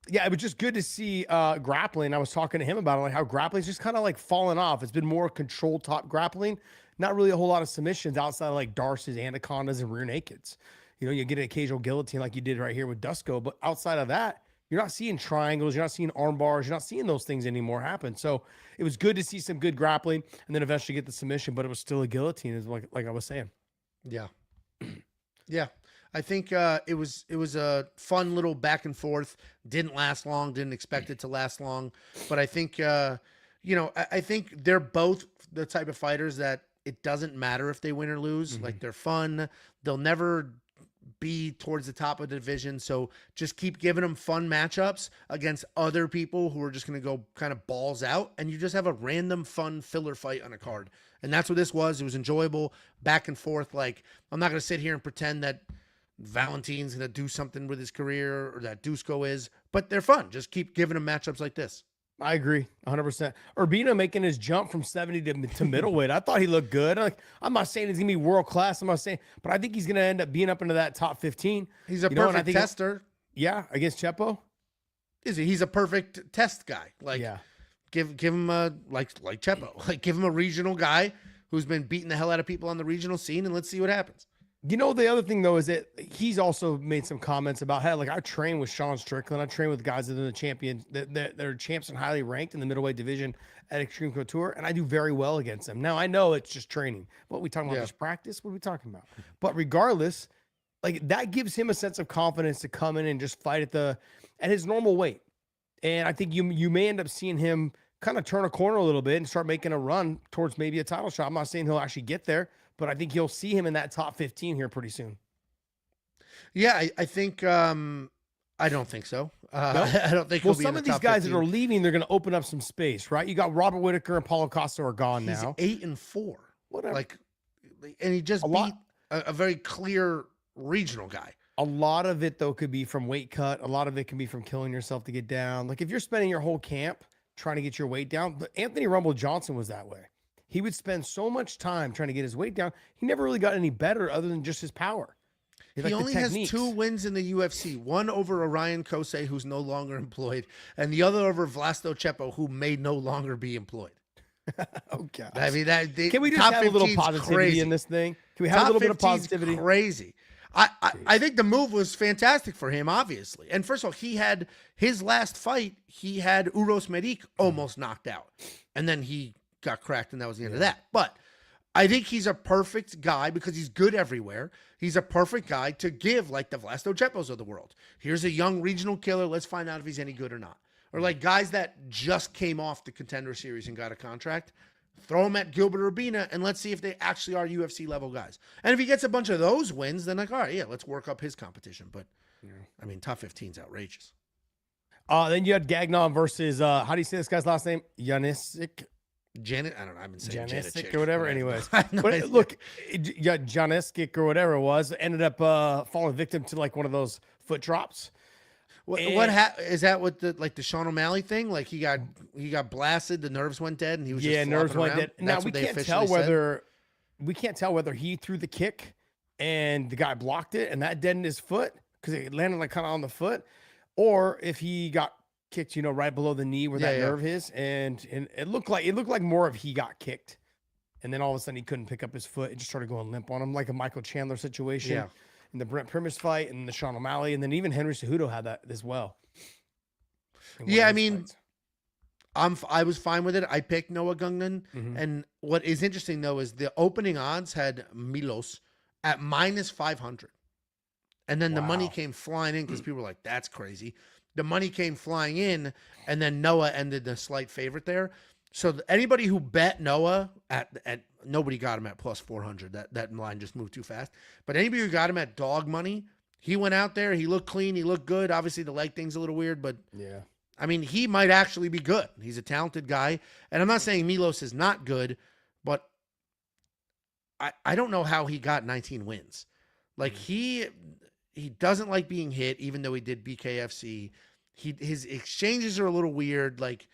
Speaker 1: yeah, it was just good to see grappling. I was talking to him about it, like how grappling's just kind of like falling off. It's been more controlled top grappling, not really a whole lot of submissions outside of like Darce's anacondas and rear nakeds. You get an occasional guillotine like you did right here with Dusko, but outside of that, you're not seeing triangles, you're not seeing arm bars, you're not seeing those things anymore happen. So it was good to see some good grappling and then eventually get the submission, but it was still a guillotine, is like I was saying.
Speaker 2: Yeah. Yeah. I think it was a fun little back and forth. Didn't last long. Didn't expect it to last long. But I think, I think they're both the type of fighters that it doesn't matter if they win or lose. Like, they're fun. They'll never be towards the top of the division. So just keep giving them fun matchups against other people who are just going to go kind of balls out. And you just have a random fun filler fight on a card. And that's what this was. It was enjoyable, back and forth. Like, I'm not going to sit here and pretend that Valentin's going to do something with his career or that Dusko is, but they're fun. Just keep giving him matchups like this.
Speaker 1: I agree 100%. Urbina making his jump from 70 to middleweight. I thought he looked good. I'm not saying he's going to be world class. I'm not saying, but I think he's going to end up being up into that top 15.
Speaker 2: He's a perfect tester.
Speaker 1: Yeah. Against Chepo.
Speaker 2: Is he? He's a perfect test guy. Like,
Speaker 1: yeah.
Speaker 2: Give him a, like Chepo, like give him a regional guy who's been beating the hell out of people on the regional scene, and let's see what happens.
Speaker 1: You know, the other thing though is that he's also made some comments about how, like, I train with Sean Strickland, I train with guys that are the champion, that are champs and highly ranked in the middleweight division at Extreme Couture, and I do very well against them. Now I know it's just training. What we talking about?
Speaker 2: Yeah.
Speaker 1: Just practice? What are we talking about? But regardless, like, that gives him a sense of confidence to come in and just fight at his normal weight. And I think you may end up seeing him kind of turn a corner a little bit and start making a run towards maybe a title shot. I'm not saying he'll actually get there, but I think you'll see him in that top 15 here pretty soon.
Speaker 2: Yeah, I think I don't think so. I don't think.
Speaker 1: Well,
Speaker 2: he'll be
Speaker 1: some
Speaker 2: in
Speaker 1: of
Speaker 2: the
Speaker 1: these
Speaker 2: top
Speaker 1: guys
Speaker 2: 15.
Speaker 1: that are leaving, they're going to open up some space, right? You got Robert Whitaker and Paulo Costa are gone
Speaker 2: He's
Speaker 1: now.
Speaker 2: 8-4.
Speaker 1: Whatever.
Speaker 2: Like, and he just
Speaker 1: A
Speaker 2: beat
Speaker 1: lot-
Speaker 2: a very clear regional guy.
Speaker 1: A lot of it, though, could be from weight cut. A lot of it can be from killing yourself to get down. Like, if you're spending your whole camp trying to get your weight down, but Anthony Rumble Johnson was that way. He would spend so much time trying to get his weight down. He never really got any better other than just his power.
Speaker 2: He only has 2 wins in the UFC. One over Orion Kosei, who's no longer employed, and the other over Vlasto Chepo, who may no longer be employed.
Speaker 1: Oh, God.
Speaker 2: I mean,
Speaker 1: Can we just
Speaker 2: top
Speaker 1: have a little
Speaker 2: 15's
Speaker 1: positivity
Speaker 2: crazy.
Speaker 1: in this thing? Can we have
Speaker 2: Top
Speaker 1: a little bit of
Speaker 2: 15's
Speaker 1: positivity?
Speaker 2: Crazy. I think the move was fantastic for him, obviously. And first of all, he had his last fight, he had Uroš Medić almost knocked out. And then he got cracked, and that was the end of that. But I think he's a perfect guy because he's good everywhere. He's a perfect guy to give, like the Vlasto Chepos of the world. Here's a young regional killer. Let's find out if he's any good or not. Or like guys that just came off the Contender Series and got a contract. Throw him at Gilbert Urbina, and let's see if they actually are UFC level guys. And if he gets a bunch of those wins, then like, all right, yeah, let's work up his competition. But I mean, top 15 is outrageous.
Speaker 1: Then you had Gagnon versus how do you say this guy's last name? Janisic.
Speaker 2: Janet, I don't know. I've been saying
Speaker 1: Janisic or whatever. Anyways,
Speaker 2: no
Speaker 1: but
Speaker 2: idea.
Speaker 1: look, yeah, Janisic or whatever it was ended up falling victim to like one of those foot drops.
Speaker 2: Is that what the Sean O'Malley thing? Like he got blasted, the nerves went dead, and he was just
Speaker 1: nerves
Speaker 2: flopping
Speaker 1: went
Speaker 2: around?
Speaker 1: dead. Now
Speaker 2: That's
Speaker 1: we
Speaker 2: what they
Speaker 1: can't
Speaker 2: officially
Speaker 1: tell
Speaker 2: said?
Speaker 1: we can't tell whether he threw the kick and the guy blocked it and that deadened his foot because it landed like kind of on the foot, or if he got kicked, right below the knee where that nerve is, and it looked like more of he got kicked, and then all of a sudden he couldn't pick up his foot. It just started going limp on him, like a Michael Chandler situation.
Speaker 2: Yeah.
Speaker 1: In the Brent Primus fight and the Sean O'Malley, and then even Henry Cejudo had that as well.
Speaker 2: Yeah, I mean, I was fine with it. I picked Noah Gungnan, and what is interesting though is the opening odds had Milos at -500, and then the money came flying in because people were like, "That's crazy." The money came flying in, and then Noah ended the slight favorite there. So anybody who bet Noah at nobody got him at +400. That line just moved too fast. But anybody who got him at dog money, he went out there. He looked clean. He looked good. Obviously, the leg thing's a little weird, but
Speaker 1: yeah.
Speaker 2: I mean, he might actually be good. He's a talented guy. And I'm not saying Milos is not good, but I don't know how he got 19 wins. Like he doesn't like being hit, even though he did BKFC. His exchanges are a little weird. Like,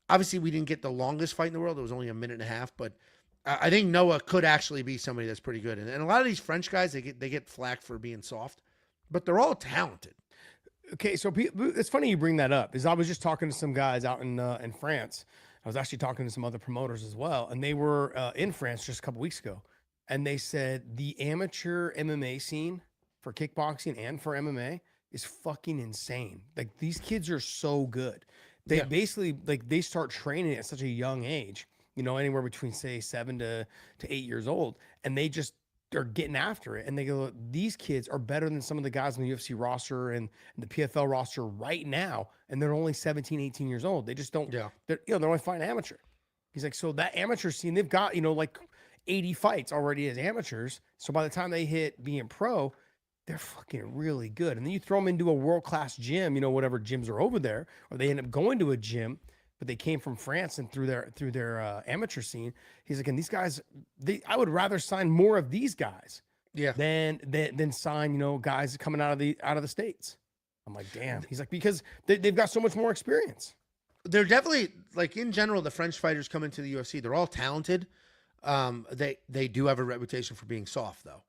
Speaker 2: obviously, we didn't get the longest fight in the world. It was only a minute and a half, but I think Noah could actually be somebody that's pretty good. And a lot of these French guys, they get flack for being soft, but they're all talented.
Speaker 1: Okay, so it's funny you bring that up. Is I was just talking to some guys out in France. I was actually talking to some other promoters as well, and they were in France just a couple weeks ago, and they said the amateur MMA scene for kickboxing and for MMA is fucking insane. Like, these kids are so good. They basically, like, they start training at such a young age, anywhere between say 7 to 8 years old, and they just are getting after it. And they go, these kids are better than some of the guys on the UFC roster and the PFL roster right now, and they're only 17, 18 years old. They just don't. They're only fighting amateur. He's like, so that amateur scene, they've got like 80 fights already as amateurs. So by the time they hit being pro, they're fucking really good. And then you throw them into a world-class gym, whatever gyms are over there, or they end up going to a gym, but they came from France and through their amateur scene. He's like, and these guys, I would rather sign more of these guys than sign, guys coming out of the States. I'm like, damn. He's like, because they've got so much more experience.
Speaker 2: They're definitely, like, in general, the French fighters come into the UFC, they're all talented. They do have a reputation for being soft, though.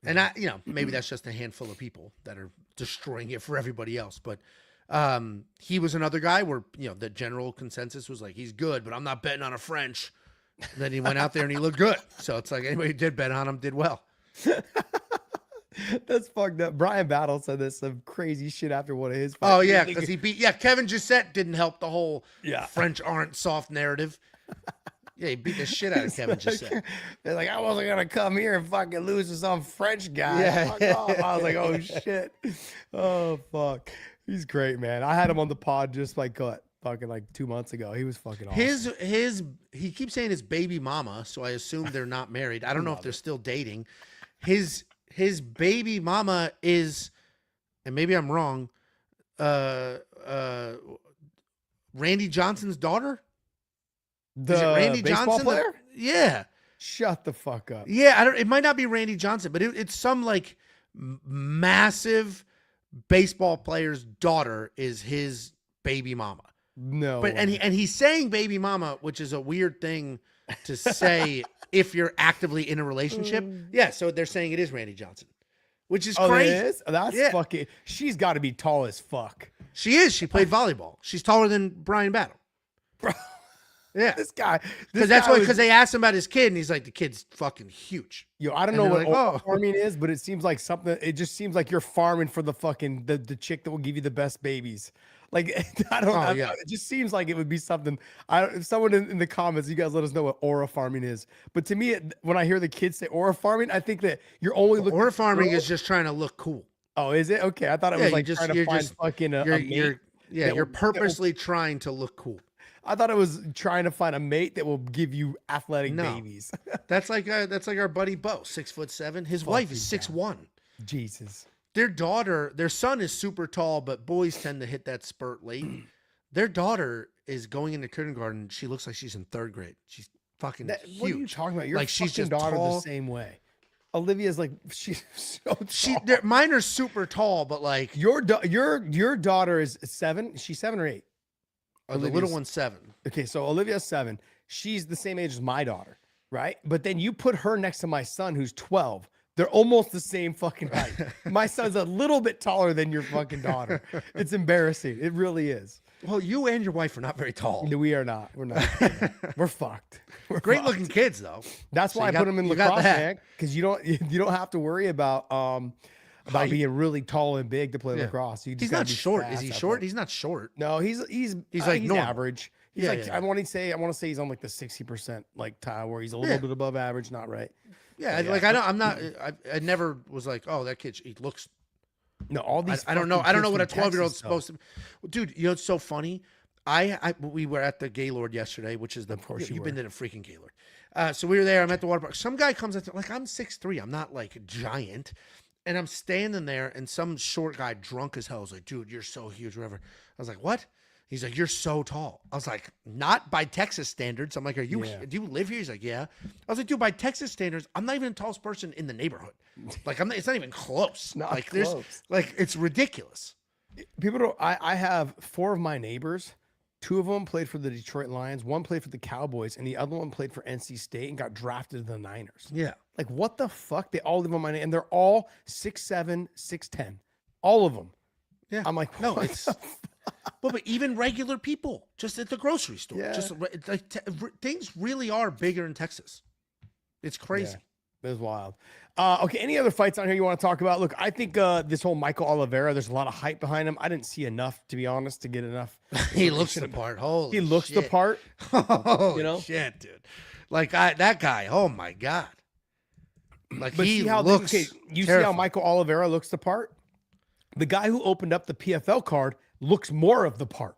Speaker 2: And maybe that's just a handful of people that are destroying it for everybody else. But he was another guy where, the general consensus was like, he's good, but I'm not betting on a French. And then he went out there and he looked good. So it's like anybody who did bet on him did well.
Speaker 1: That's fucked up. Brian Battle said this some crazy shit after one of his fights.
Speaker 2: Oh yeah, because he beat Kevin Gisette didn't help the whole
Speaker 1: Yeah.
Speaker 2: French aren't soft narrative. Yeah, he beat the shit out of Kevin Gisette.
Speaker 1: They're like, I wasn't gonna come here and fucking lose to some French guy.
Speaker 2: Yeah.
Speaker 1: Fuck off. I was like, oh shit. Oh fuck. He's great, man. I had him on the pod just like what, fucking like 2 months ago. He was fucking awesome.
Speaker 2: He keeps saying his baby mama, so I assume they're not married. I don't know if they're still dating. His baby mama is, and maybe I'm wrong, Randy Johnson's daughter?
Speaker 1: The
Speaker 2: Is it Randy
Speaker 1: baseball
Speaker 2: Johnson?
Speaker 1: player?
Speaker 2: Yeah.
Speaker 1: Shut the fuck up.
Speaker 2: Yeah, it might not be Randy Johnson, but it's some like massive baseball player's daughter is his baby mama.
Speaker 1: No.
Speaker 2: But and he's saying baby mama, which is a weird thing to say if you're actively in a relationship. Yeah, so they're saying it is Randy Johnson, which is crazy.
Speaker 1: It is? That's fucking. She's got to be tall as fuck.
Speaker 2: She is. She played volleyball. She's taller than Brian Battle.
Speaker 1: Bro.
Speaker 2: Yeah,
Speaker 1: This guy.
Speaker 2: because they asked him about his kid, and he's like, the kid's fucking huge.
Speaker 1: Yo, I don't
Speaker 2: And
Speaker 1: know
Speaker 2: they're
Speaker 1: what
Speaker 2: like,
Speaker 1: farming is, but it seems like something. It just seems like you're farming for the fucking the chick that will give you the best babies. Like I don't. It just seems like it would be something. If someone in the comments, you guys let us know what aura farming is. But to me, when I hear the kids say aura farming, I think that you're only looking.
Speaker 2: Aura farming is just trying to look cool.
Speaker 1: Oh, is it? Okay, I thought it was like trying to find fucking a mate.
Speaker 2: You're purposely trying to look cool.
Speaker 1: I thought it was trying to find a mate that will give you athletic babies.
Speaker 2: That's like our buddy Bo, 6'7". His wife is 6'1".
Speaker 1: Jesus.
Speaker 2: Their son is super tall, but boys tend to hit that spurt late. Their daughter is going into kindergarten. She looks like she's in 3rd grade. She's fucking huge.
Speaker 1: What are you talking about? Your
Speaker 2: like she's just
Speaker 1: daughter
Speaker 2: tall.
Speaker 1: the same way. Olivia's like she's so tall.
Speaker 2: Mine are super tall, but like
Speaker 1: your daughter is 7. She's 7 or 8.
Speaker 2: The little one's 7.
Speaker 1: Okay, so Olivia's 7. She's the same age as my daughter, right? But then you put her next to my son, who's 12. They're almost the same fucking height. My son's a little bit taller than your fucking daughter. It's embarrassing. It really is.
Speaker 2: Well, you and your wife are not very tall.
Speaker 1: No, we are not. We're not. We're fucked. We're
Speaker 2: great
Speaker 1: fucked.
Speaker 2: looking kids though.
Speaker 1: That's why I put them in lacrosse, man, because you don't have to worry about being really tall and big to play lacrosse.
Speaker 2: He's not short. Is he short? He's not short.
Speaker 1: No, he's like he's average. He's I want to say he's on like the 60% like tile where he's a little bit above average, not right.
Speaker 2: Yeah, like I never was like, oh, that kid, he looks.
Speaker 1: No, all these.
Speaker 2: I don't know what a 12-year-old's supposed to. Dude, you know it's so funny. We were at the Gaylord yesterday, which is the. Of course, you've been to the freaking Gaylord. So we were there. I'm at the water park. Some guy comes up, like I'm 6'3". I'm not like giant, and I'm standing there, and some short guy, drunk as hell, is like, "Dude, you're so huge, whatever." I was like, "What?" He's like, "You're so tall." I was like, "Not by Texas standards." I'm like, "Are you? Do you live here?" He's like, "Yeah." I was like, "Dude, by Texas standards, I'm not even the tallest person in the neighborhood. Like, it's not even close.
Speaker 1: Not
Speaker 2: like,
Speaker 1: close.
Speaker 2: There's like, it's ridiculous."
Speaker 1: People don't. I have 4 of my neighbors. 2 of them played for the Detroit Lions. 1 played for the Cowboys, and the other one played for NC State and got drafted to the Niners.
Speaker 2: Yeah.
Speaker 1: Like, what the fuck? They all live on my name, and they're all 6'7", 6'10". All of them.
Speaker 2: Yeah.
Speaker 1: I'm like,
Speaker 2: no, it's. Well, but even regular people, just at the grocery store, just like things really are bigger in Texas. It's crazy.
Speaker 1: Yeah, it's wild. Okay, any other fights on here you want to talk about? Look, I think this whole Michael Oliveira, there's a lot of hype behind him. I didn't see enough, to be honest, to get enough.
Speaker 2: He looks the part. Holy
Speaker 1: He looks
Speaker 2: shit.
Speaker 1: the part.
Speaker 2: Oh, shit, dude. Like that guy. Oh my God. Like
Speaker 1: but
Speaker 2: he
Speaker 1: looks. Okay, you
Speaker 2: terrifying.
Speaker 1: see how Michael Oliveira looks the part? The guy who opened up the PFL card looks more of the part.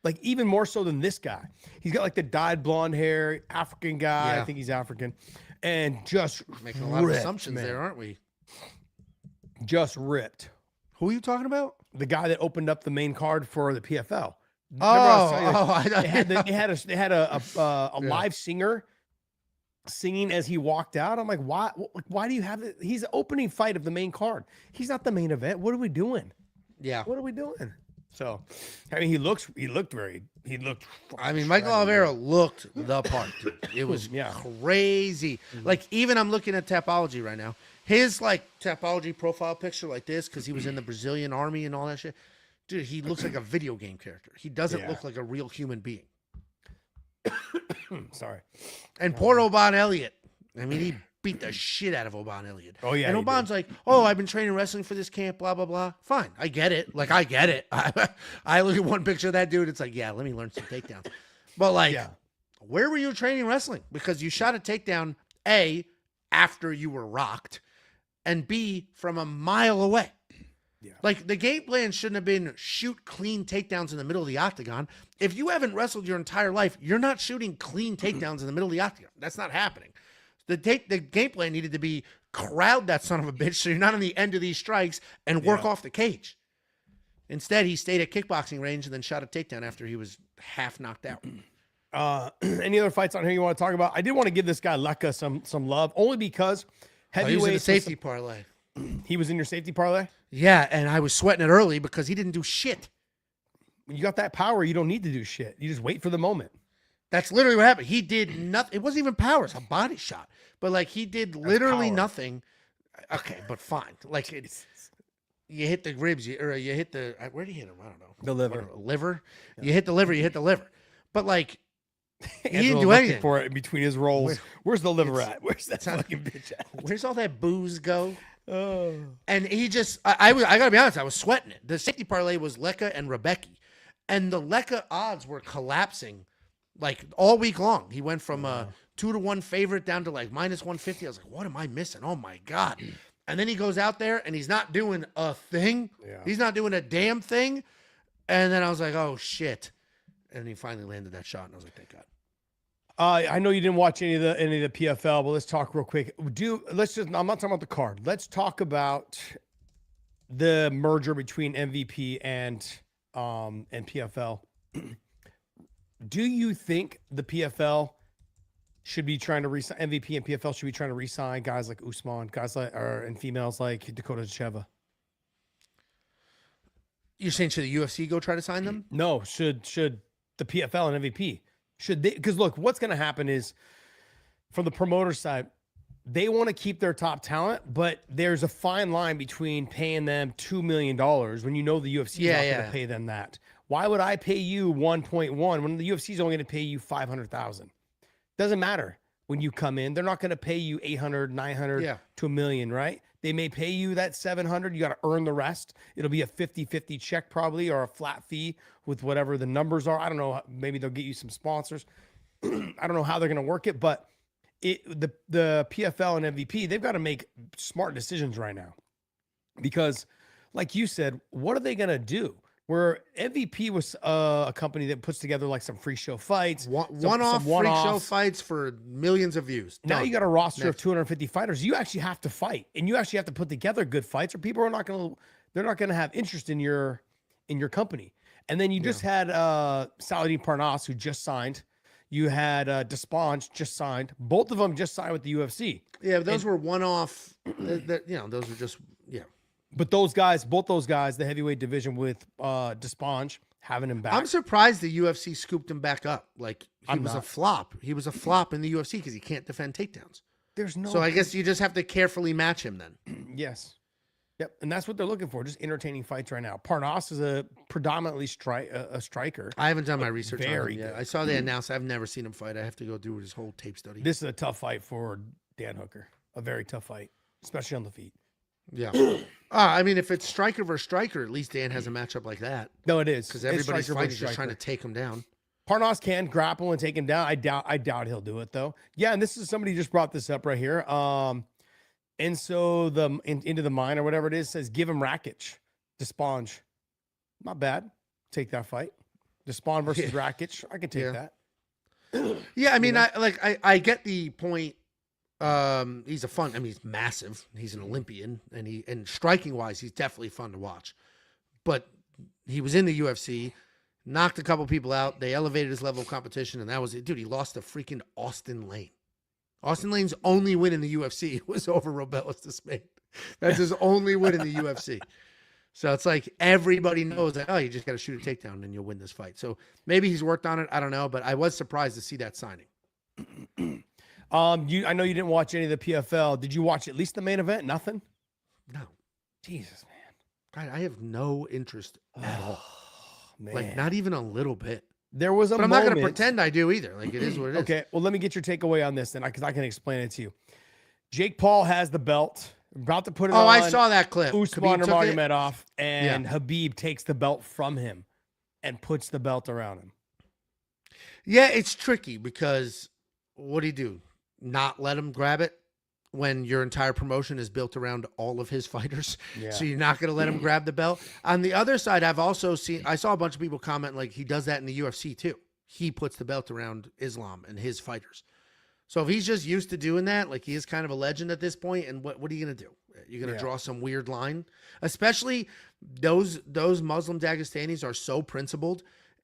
Speaker 1: Like even more so than this guy. He's got like the dyed blonde hair, African guy. I think he's African. And just
Speaker 2: making a lot of assumptions there, aren't we?
Speaker 1: Just ripped.
Speaker 2: Who are you talking about?
Speaker 1: The guy that opened up the main card for the PFL. They had a live singer singing as he walked out. I'm like, why do you have it? He's the opening fight of the main card. He's not the main event. What are we doing?
Speaker 2: Yeah.
Speaker 1: What are we doing? So, I mean, he looked.
Speaker 2: I mean, Michael Oliveira looked the part. Dude. It was crazy. Like even I'm looking at Tapology right now. His like Tapology profile picture like this because he was in the Brazilian army and all that shit. Dude, he looks like a video game character. He doesn't look like a real human being.
Speaker 1: Sorry.
Speaker 2: And poor old Bon Elliott. I mean, he beat the shit out of Oban Elliott.
Speaker 1: Oh, yeah,
Speaker 2: And
Speaker 1: he
Speaker 2: Oban's like, oh, I've been training wrestling for this camp, blah, blah, blah. Fine. I get it. Like, I get it. I look at one picture of that dude. It's like, yeah, let me learn some takedowns. But like, where were you training wrestling? Because you shot a takedown, A, after you were rocked, and B, from a mile away.
Speaker 1: Yeah.
Speaker 2: Like, the game plan shouldn't have been shoot clean takedowns in the middle of the octagon. If you haven't wrestled your entire life, you're not shooting clean takedowns in the middle of the octagon. That's not happening. The game plan needed to be crowd that son of a bitch so you're not on the end of these strikes and work off the cage. Instead, he stayed at kickboxing range and then shot a takedown after he was half knocked out.
Speaker 1: Any other fights on here you want to talk about? I did want to give this guy Leka some love, only because
Speaker 2: He was in the
Speaker 1: heavyweight
Speaker 2: safety parlay.
Speaker 1: He was in your safety parlay?
Speaker 2: Yeah, and I was sweating it early because he didn't do shit.
Speaker 1: When you got that power, you don't need to do shit. You just wait for the moment.
Speaker 2: That's literally what happened. He did nothing. It wasn't even power. It's a body shot. But like he did literally nothing. Okay, but fine. Like you hit the ribs, you hit the where do you hit him? I don't know.
Speaker 1: The liver.
Speaker 2: Liver. Yeah. You hit the liver. You hit the liver. But like he didn't do
Speaker 1: looking
Speaker 2: anything
Speaker 1: for it in between his rolls. Where's the liver at? Where's that fucking bitch at?
Speaker 2: Where's all that booze go?
Speaker 1: Oh.
Speaker 2: And he just, I gotta be honest, I was sweating it. The safety parlay was Leka and Rebecca, and the Leka odds were collapsing like all week long. He went from a 2-1 favorite down to like -150. I was like, what am I missing? Oh my God. And then he goes out there and he's not doing a thing.
Speaker 1: Yeah.
Speaker 2: He's not doing a damn thing. And then I was like, oh shit. And he finally landed that shot, and I was like, thank God.
Speaker 1: I know you didn't watch any of the PFL, but let's talk real quick. I'm not talking about the card. Let's talk about the merger between MVP and PFL. Do you think the PFL should be trying to resign MVP and PFL should be trying to resign guys like Usman, guys like and females like Dakota Sheva?
Speaker 2: You're saying should the UFC go try to sign them?
Speaker 1: No, should the PFL and MVP? Should they? Because look, what's going to happen is from the promoter side, they want to keep their top talent, but there's a fine line between paying them $2 million when you know the UFC is not going to pay them that. Why would I pay you 1.1 when the UFC is only going to pay you 500,000? Doesn't matter when you come in. They're not going to pay you 800, 900 to $1 million, right? They may pay you that 700. You got to earn the rest. It'll be a 50-50 check probably, or a flat fee with whatever the numbers are. I don't know. Maybe they'll get you some sponsors. I don't know how they're going to work it, but the PFL and MVP, they've got to make smart decisions right now, because like you said, what are they going to do? Where MVP was a company that puts together like some free show fights,
Speaker 2: one-off free show fights for millions of views.
Speaker 1: Now you got a roster of 250 fighters. You actually have to fight, and you actually have to put together good fights, or people are not going to. They're not going to have interest in your company. And then you just had Saladin Parnasse, who just signed. You had Desponge just signed. Both of them just signed with the UFC.
Speaker 2: Yeah, those were one-off. Those were just
Speaker 1: But those guys, both those guys, the heavyweight division with Desponge, having him back.
Speaker 2: I'm surprised the UFC scooped him back up. Like he was a flop. He was a flop in the UFC because he can't defend takedowns.
Speaker 1: There's no.
Speaker 2: So I guess you just have to carefully match him then.
Speaker 1: Yes. Yep, and that's what they're looking for, just entertaining fights right now. Parnasse is a predominantly a striker.
Speaker 2: I haven't done my research on him
Speaker 1: Very
Speaker 2: yet.
Speaker 1: good.
Speaker 2: I saw they announced. I've never seen him fight. I have to go do his whole tape study.
Speaker 1: This is a tough fight for Dan Hooker. A very tough fight, especially on the feet.
Speaker 2: Yeah. I mean, if it's striker versus striker, at least Dan has a matchup like that.
Speaker 1: No, it is.
Speaker 2: Because everybody's fighting just trying to take him down.
Speaker 1: Parnasse can grapple and take him down. I doubt he'll do it, though. Yeah, and this is somebody just brought this up right here. And so Into the Mind or whatever it is says, give him Rakić. Desponge. Not bad. Take that fight. Desponge versus Rakić. I can take that.
Speaker 2: Yeah, I mean, I get the point. He's he's massive. He's an Olympian, and striking wise, he's definitely fun to watch. But he was in the UFC, knocked a couple people out. They elevated his level of competition, and that was it. Dude, he lost to freaking Austin Lane. Austin Lane's only win in the UFC was over Robelis Despain. That's his only win in the UFC. So it's like everybody knows that, you just got to shoot a takedown and you'll win this fight. So maybe he's worked on it. I don't know, but I was surprised to see that signing.
Speaker 1: I know you didn't watch any of the PFL. Did you watch at least the main event? Nothing?
Speaker 2: No.
Speaker 1: Jesus, man.
Speaker 2: God, I have no interest at all.
Speaker 1: Man.
Speaker 2: Like, not even a little bit.
Speaker 1: There was a
Speaker 2: But I'm
Speaker 1: moment.
Speaker 2: not going to pretend I do either. Like, it is what it is.
Speaker 1: Okay, well, let me get your takeaway on this then, because I can explain it to you. Jake Paul has the belt, about to put it
Speaker 2: Oh,
Speaker 1: on.
Speaker 2: I saw that clip.
Speaker 1: Usman
Speaker 2: Khabib took it.
Speaker 1: Nurmagomedov, and Habib takes the belt from him and puts the belt around him.
Speaker 2: Yeah, it's tricky because what do you do? Not let him grab it when your entire promotion is built around all of his fighters.
Speaker 1: Yeah.
Speaker 2: So you're not going to let him grab the belt. On the other side, I saw a bunch of people comment like he does that in the UFC too. He puts the belt around Islam and his fighters. So if he's just used to doing that, like he is kind of a legend at this point, and what are you going to do? You're going to draw some weird line? Especially those Muslim Dagestanis are so principled.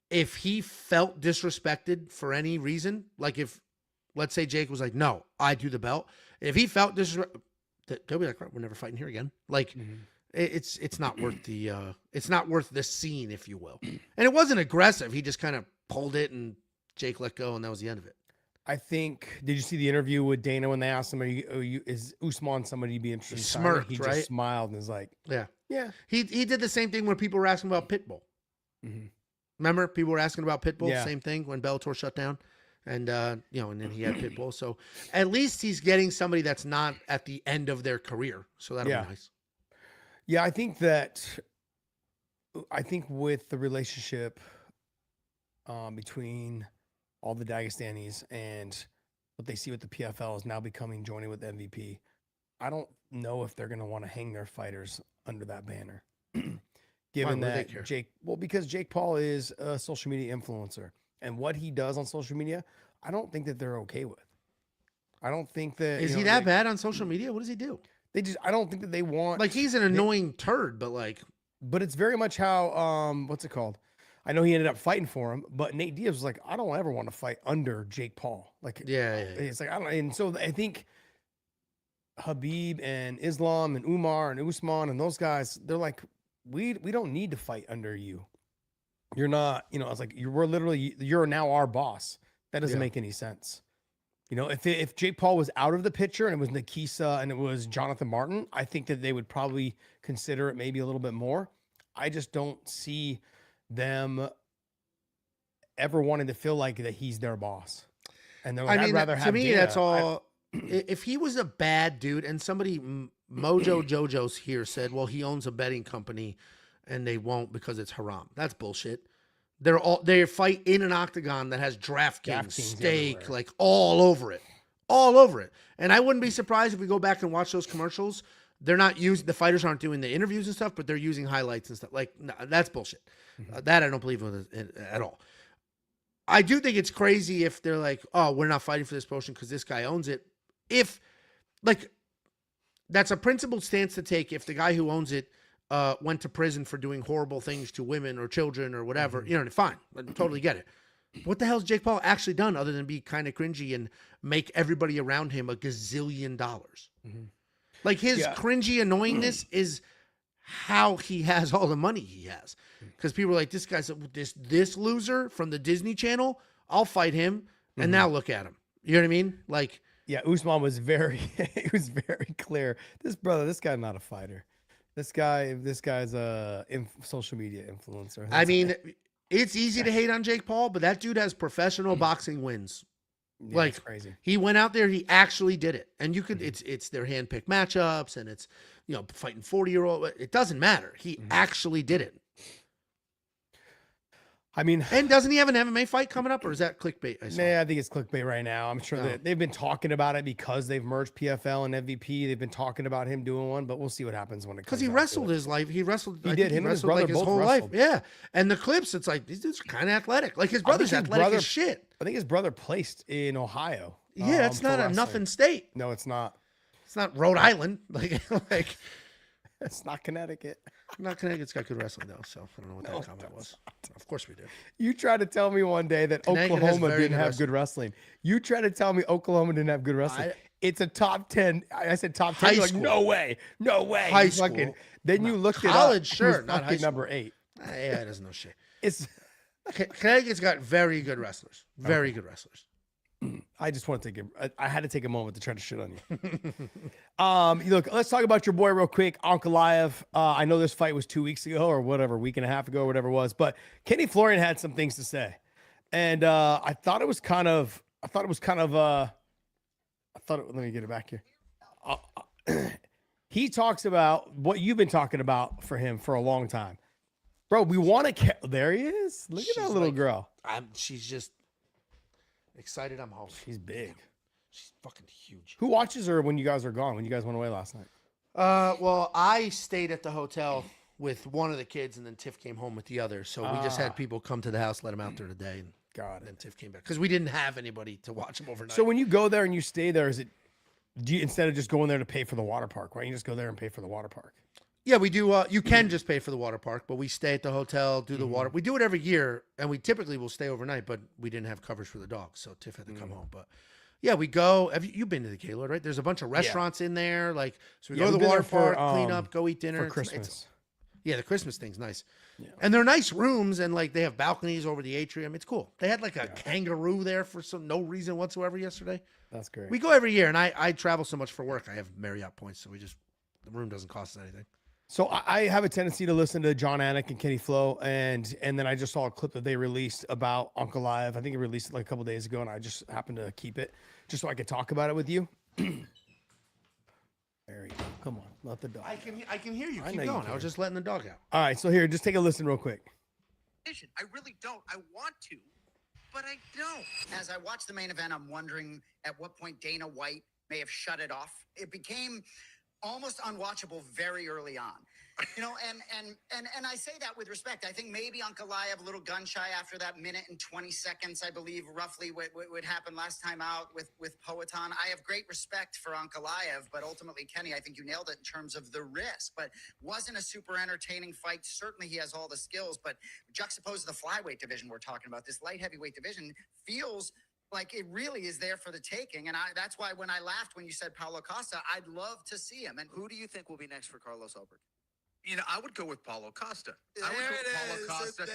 Speaker 2: If he felt disrespected for any reason, like if, let's say Jake was like, no, I do the belt. If he felt disrespected, they'll be like, we're never fighting here again. Like it's not worth the scene, if you will. And it wasn't aggressive. He just kind of pulled it and Jake let go, and that was the end of it.
Speaker 1: I think, did you see the interview with Dana when they asked him, is Usman somebody you'd be interested in?
Speaker 2: He smirked,
Speaker 1: He
Speaker 2: right?
Speaker 1: just smiled and was like,
Speaker 2: Yeah.
Speaker 1: yeah.
Speaker 2: He did the same thing when people were asking about Pitbull.
Speaker 1: Mm-hmm.
Speaker 2: Remember, people were asking about Pitbull,
Speaker 1: Yeah.
Speaker 2: same thing when Bellator shut down. And, and then he had Pitbull. So at least he's getting somebody that's not at the end of their career. So that'll be nice.
Speaker 1: Yeah, I think with the relationship between all the Dagestanis and what they see with the PFL is now joining with the MVP, I don't know if they're going to want to hang their fighters under that banner. Given that because Jake Paul is a social media influencer, and what he does on social media, I don't think that they're okay with. I don't think that
Speaker 2: is he that bad on social media? What does he do?
Speaker 1: I don't think that they want,
Speaker 2: like, he's an annoying turd, but
Speaker 1: it's very much how what's it called? I know he ended up fighting for him, but Nate Diaz was like, I don't ever want to fight under Jake Paul. Like, it's like, I don't. And so I think Habib and Islam and Umar and Usman and those guys, they're like, we don't need to fight under you. You're not, it's like you're now our boss. That doesn't make any sense. If Jake Paul was out of the picture and it was Nikisa and it was Jonathan Martin, I think that they would probably consider it maybe a little bit more. I just don't see them ever wanting to feel like that he's their boss. And they're like, I'd rather have Dana.
Speaker 2: That's all. If he was a bad dude and somebody, Mojo Jojo's here said, well, he owns a betting company and they won't because it's haram. That's bullshit. They fight in an octagon that has DraftKings, steak, everywhere. Like all over it. And I wouldn't be surprised if we go back and watch those commercials. The fighters aren't doing the interviews and stuff, but they're using highlights and stuff. Like, no, that's bullshit. Mm-hmm. That I don't believe in at all. I do think it's crazy if they're like, oh, we're not fighting for this promotion because this guy owns it. If, like, that's a principled stance to take if the guy who owns it went to prison for doing horrible things to women or children or whatever, fine. I totally get it. What the hell's Jake Paul actually done other than be kind of cringy and make everybody around him $1 gazillion? Mm-hmm. Like, his cringy annoyingness is how he has all the money he has. Because people are like, this guy's this loser from the Disney Channel, I'll fight him. And now look at him. You know what I mean? Like,
Speaker 1: yeah, Usman was very clear. This guy's not a fighter. This guy's a social media influencer.
Speaker 2: I mean, it's easy to hate on Jake Paul, but that dude has professional boxing wins.
Speaker 1: Yeah,
Speaker 2: like,
Speaker 1: it's crazy.
Speaker 2: He went out there, he actually did it. And you could, it's their handpicked matchups and it's, fighting 40-year-old. It doesn't matter. He actually did it.
Speaker 1: I mean,
Speaker 2: and doesn't he have an MMA fight coming up, or is that clickbait?
Speaker 1: I think it's clickbait right now. I'm sure that they've been talking about it because they've merged PFL and MVP. They've been talking about him doing one, but we'll see what happens when it comes.
Speaker 2: Because he wrestled his life. He wrestled.
Speaker 1: He did. Him and his brother
Speaker 2: like his
Speaker 1: both
Speaker 2: whole
Speaker 1: wrestled.
Speaker 2: life. Yeah. And the clips, it's like these dudes are kind of athletic. Like his brother's athletic as shit.
Speaker 1: I think his brother placed in Ohio.
Speaker 2: Yeah, it's not a nothing state.
Speaker 1: No, it's not.
Speaker 2: It's not Rhode Island. Like
Speaker 1: it's not Connecticut.
Speaker 2: Not Connecticut's got good wrestling though, so I don't know what that comment was. Of course we do.
Speaker 1: You tried to tell me one day that Oklahoma didn't have good wrestling. You tried to tell me Oklahoma didn't have good wrestling. It's a top 10. I said top 10. You're like, no way.
Speaker 2: High school.
Speaker 1: Then you looked at
Speaker 2: college, sure, not high school.
Speaker 1: Number 8.
Speaker 2: Yeah, it doesn't know shit. Connecticut's got very good wrestlers. Very good wrestlers.
Speaker 1: I just want to I had to take a moment to try to shit on you. Look, let's talk about your boy real quick, Ankalaev. I know this fight was 2 weeks ago or whatever, week and a half ago, or whatever it was, but Kenny Florian had some things to say. And let me get it back here. he talks about what you've been talking about for him for a long time. Bro, we want to there he is. Look at that little girl.
Speaker 2: She's just excited I'm home.
Speaker 1: She's big.
Speaker 2: She's fucking huge.
Speaker 1: Who watches her when you guys are gone, when you guys went away last night?
Speaker 2: Well, I stayed at the hotel with one of the kids, and then Tiff came home with the other. So we just had people come to the house, let him out there today, and then Tiff came back because we didn't have anybody to watch him overnight.
Speaker 1: So when you go there and you stay there, do you, instead of just going there to pay for the water park, why don't you just go there and pay for the water park?
Speaker 2: Yeah, we do. You can just pay for the water park, but we stay at the hotel, do the water. We do it every year, and we typically will stay overnight, but we didn't have coverage for the dogs, so Tiff had to come home. But yeah, we go. You've been to the Gaylord, right? There's a bunch of restaurants in there. So we go to the water park, clean up, go eat dinner.
Speaker 1: For Christmas.
Speaker 2: The Christmas thing's nice. Yeah. And they're nice rooms, and they have balconies over the atrium. It's cool. They had a kangaroo there for no reason whatsoever yesterday.
Speaker 1: That's great.
Speaker 2: We go every year, and I travel so much for work. I have Marriott points, so the room doesn't cost us anything.
Speaker 1: So I have a tendency to listen to John Anik and Kenny Flo, and then I just saw a clip that they released about Uncle Live. I think it released it a couple days ago, and I just happened to keep it just so I could talk about it with you. There you go. Come on, let the dog.
Speaker 2: I can hear you. Keep going. I was just letting the dog out.
Speaker 1: All right, so here, just take a listen real quick.
Speaker 3: I really don't. I want to, but I don't. As I watch the main event, I'm wondering at what point Dana White may have shut it off. It became almost unwatchable very early on. And I say that with respect. I think maybe Ankalaev a little gun shy after that minute and 20 seconds, I believe, roughly what happened last time out with Poatan. I have great respect for Ankalaev, but ultimately, Kenny, I think you nailed it in terms of the risk. But wasn't a super entertaining fight. Certainly, he has all the skills, but juxtaposed to the flyweight division we're talking about, this light heavyweight division feels like it really is there for the taking. And that's why when I laughed when you said Paulo Costa, I'd love to see him. And who do you think will be next for Carlos Ulberg?
Speaker 4: I would go with Paulo Costa.
Speaker 3: There
Speaker 4: I would go
Speaker 3: it
Speaker 4: with Paulo
Speaker 3: is.
Speaker 4: Costa.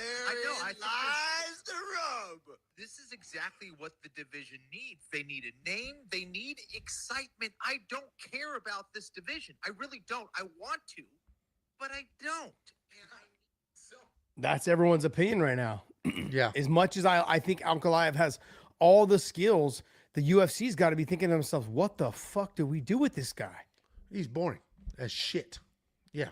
Speaker 3: I lies the rub.
Speaker 4: This is exactly what the division needs. They need a name. They need excitement. I don't care about this division. I really don't. I want to, but I don't.
Speaker 1: That's everyone's opinion right now.
Speaker 2: Yeah.
Speaker 1: As much as I think Ankalaev has all the skills, the UFC's got to be thinking to themselves, what the fuck do we do with this guy?
Speaker 2: He's boring as shit. Yeah.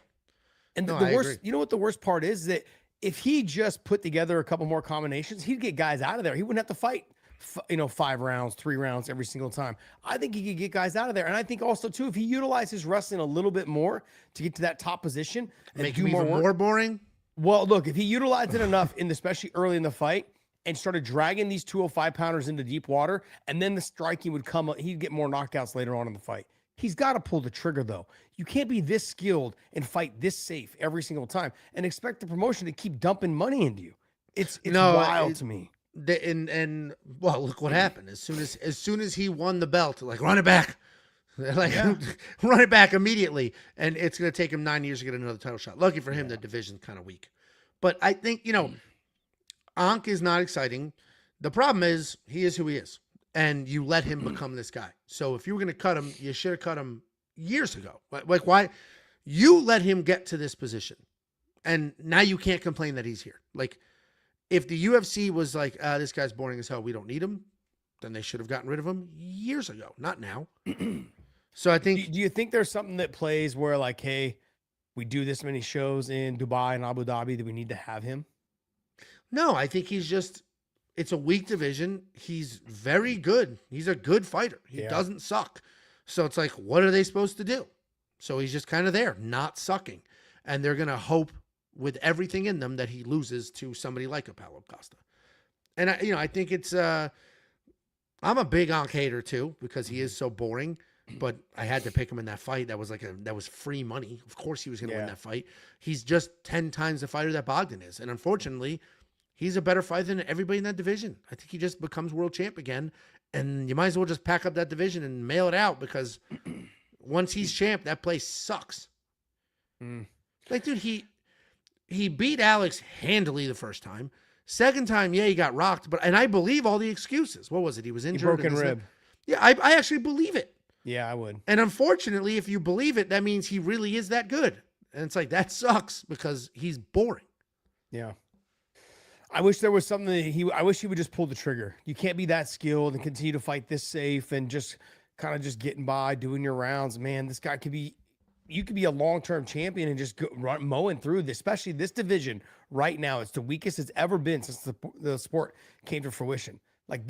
Speaker 1: And the worst, you know what the worst part is? That if he just put together a couple more combinations, he'd get guys out of there. He wouldn't have to fight, 5 rounds, 3 rounds every single time. I think he could get guys out of there. And I think also, too, if he utilized his wrestling a little bit more to get to that top position and
Speaker 2: make
Speaker 1: do
Speaker 2: him
Speaker 1: more
Speaker 2: even
Speaker 1: work,
Speaker 2: more boring.
Speaker 1: Well, look, if he utilized it enough, especially early in the fight, and started dragging these 205-pounders into deep water, and then the striking would come, he'd get more knockouts later on in the fight. He's got to pull the trigger, though. You can't be this skilled and fight this safe every single time and expect the promotion to keep dumping money into you. It's wild to me.
Speaker 2: And look what happened. As soon as he won the belt, run it back. Run it back immediately. And it's going to take him 9 years to get another title shot. Lucky for him, the division's kind of weak. But I think, Ankh is not exciting. The problem is he is who he is. And you let him become this guy. So if you were going to cut him, you should have cut him years ago. Why? You let him get to this position. And now you can't complain that he's here. If the UFC was this guy's boring as hell, we don't need him, then they should have gotten rid of him years ago, not now. So I think...
Speaker 1: Do you think there's something that plays where, hey, we do this many shows in Dubai and Abu Dhabi that we need to have him?
Speaker 2: No, I think he's just... It's a weak division. He's very good. He's a good fighter. He doesn't suck. So it's what are they supposed to do? So he's just kind of there, not sucking. And they're going to hope with everything in them that he loses to somebody like a Paulo Costa. And I think it's, I'm a big Ankh hater too, because he is so boring, but I had to pick him in that fight. That was that was free money. Of course he was going to win that fight. He's just 10 times the fighter that Bogdan is. And unfortunately, he's a better fighter than everybody in that division. I think he just becomes world champ again. And you might as well just pack up that division and mail it out, because once he's champ, that place sucks. Dude, he beat Alex handily the first time. Second time, he got rocked. And I believe all the excuses. What was it? He was injured.
Speaker 1: Broken rib.
Speaker 2: Yeah, I actually believe it.
Speaker 1: Yeah, I would.
Speaker 2: And unfortunately, if you believe it, that means he really is that good. And it's that sucks because he's boring.
Speaker 1: Yeah. I wish there was something that I wish he would just pull the trigger. You can't be that skilled and continue to fight this safe and just kind of just getting by, doing your rounds. Man, this guy you could be a long-term champion and just mowing through this, especially this division right now. It's the weakest it's ever been since the sport came to fruition. Like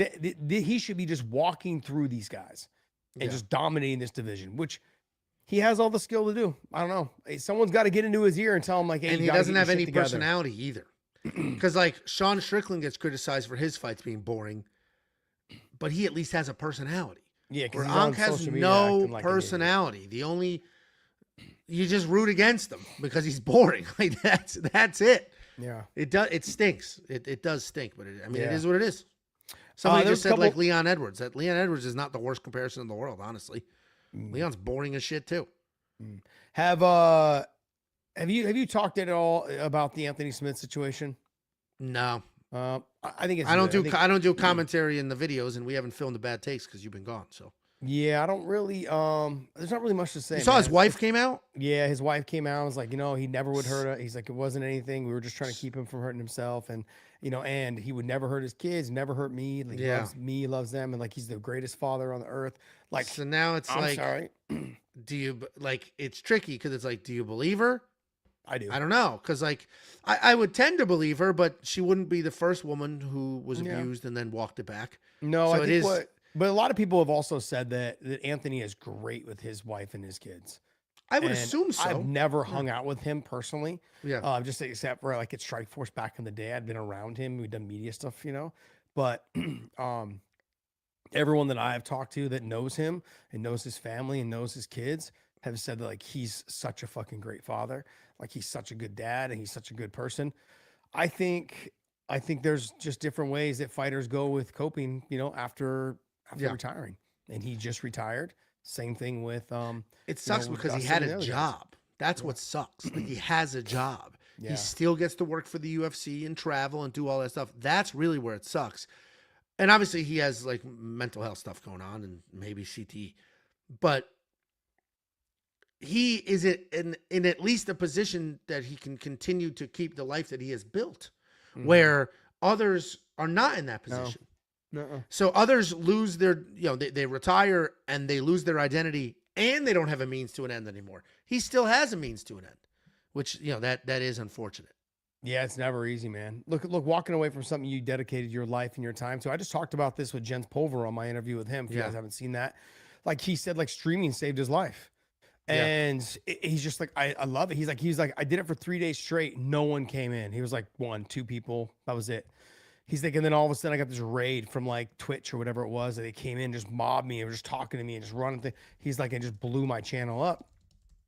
Speaker 1: he should be just walking through these guys and just dominating this division, which he has all the skill to do. I don't know. Someone's got to get into his ear and tell him like, hey,
Speaker 2: and he doesn't have any personality either. Because like Sean Strickland gets criticized for his fights being boring, but he at least has a personality.
Speaker 1: Yeah,
Speaker 2: because Ankh has no personality. The only you just root against him because he's boring. Like that's it.
Speaker 1: Yeah,
Speaker 2: it stinks. It does stink, but it is what it is. Somebody just said like Leon Edwards. That Leon Edwards is not the worst comparison in the world, honestly. Leon's boring as shit too.
Speaker 1: Have you talked at all about the Anthony Smith situation?
Speaker 2: No.
Speaker 1: I think it's
Speaker 2: I don't do commentary in the videos, and we haven't filmed the bad takes because you've been gone. So
Speaker 1: yeah, I don't really. There's not really much to say.
Speaker 2: You saw his wife came out.
Speaker 1: Yeah, his wife came out. I was like, he never would hurt her. He's like, it wasn't anything. We were just trying to keep him from hurting himself, and and he would never hurt his kids, never hurt me. Like, he loves me, loves them, and like he's the greatest father on the earth. Like,
Speaker 2: so now it's
Speaker 1: I'm sorry.
Speaker 2: Do you like? It's tricky because it's like, do you believe her?
Speaker 1: I do.
Speaker 2: I don't know, because like I would tend to believe her, but she wouldn't be the first woman who was abused and then walked it back.
Speaker 1: No, so I think but a lot of people have also said that Anthony is great with his wife and his kids.
Speaker 2: I would assume so.
Speaker 1: I've never hung out with him personally.
Speaker 2: Yeah.
Speaker 1: Just except for like at Strikeforce back in the day, I'd been around him. We've done media stuff, but everyone that I have talked to that knows him and knows his family and knows his kids have said that like he's such a fucking great father. Like he's such a good dad and he's such a good person. I think there's just different ways that fighters go with coping, after retiring. And he just retired. Same thing with
Speaker 2: it sucks because he had a job. That's what sucks. Like he has a job.
Speaker 1: Yeah.
Speaker 2: He still gets to work for the UFC and travel and do all that stuff. That's really where it sucks. And obviously he has like mental health stuff going on and maybe CTE. But he is in at least a position that he can continue to keep the life that he has built, where others are not in that position.
Speaker 1: No.
Speaker 2: So others lose their, they retire and they lose their identity and they don't have a means to an end anymore. He still has a means to an end, which, that is unfortunate.
Speaker 1: Yeah, it's never easy, man. Look, walking away from something you dedicated your life and your time to. I just talked about this with Jens Pulver on my interview with him. If you guys haven't seen that, like he said, like streaming saved his life. And he's just like, I love it. He's like, I did it for 3 days straight. No one came in. He was like 1, 2 people. That was it. He's like, and then all of a sudden I got this raid from like Twitch or whatever it was. That they came in, just mobbed me and were just talking to me and just running. He's like, it just blew my channel up.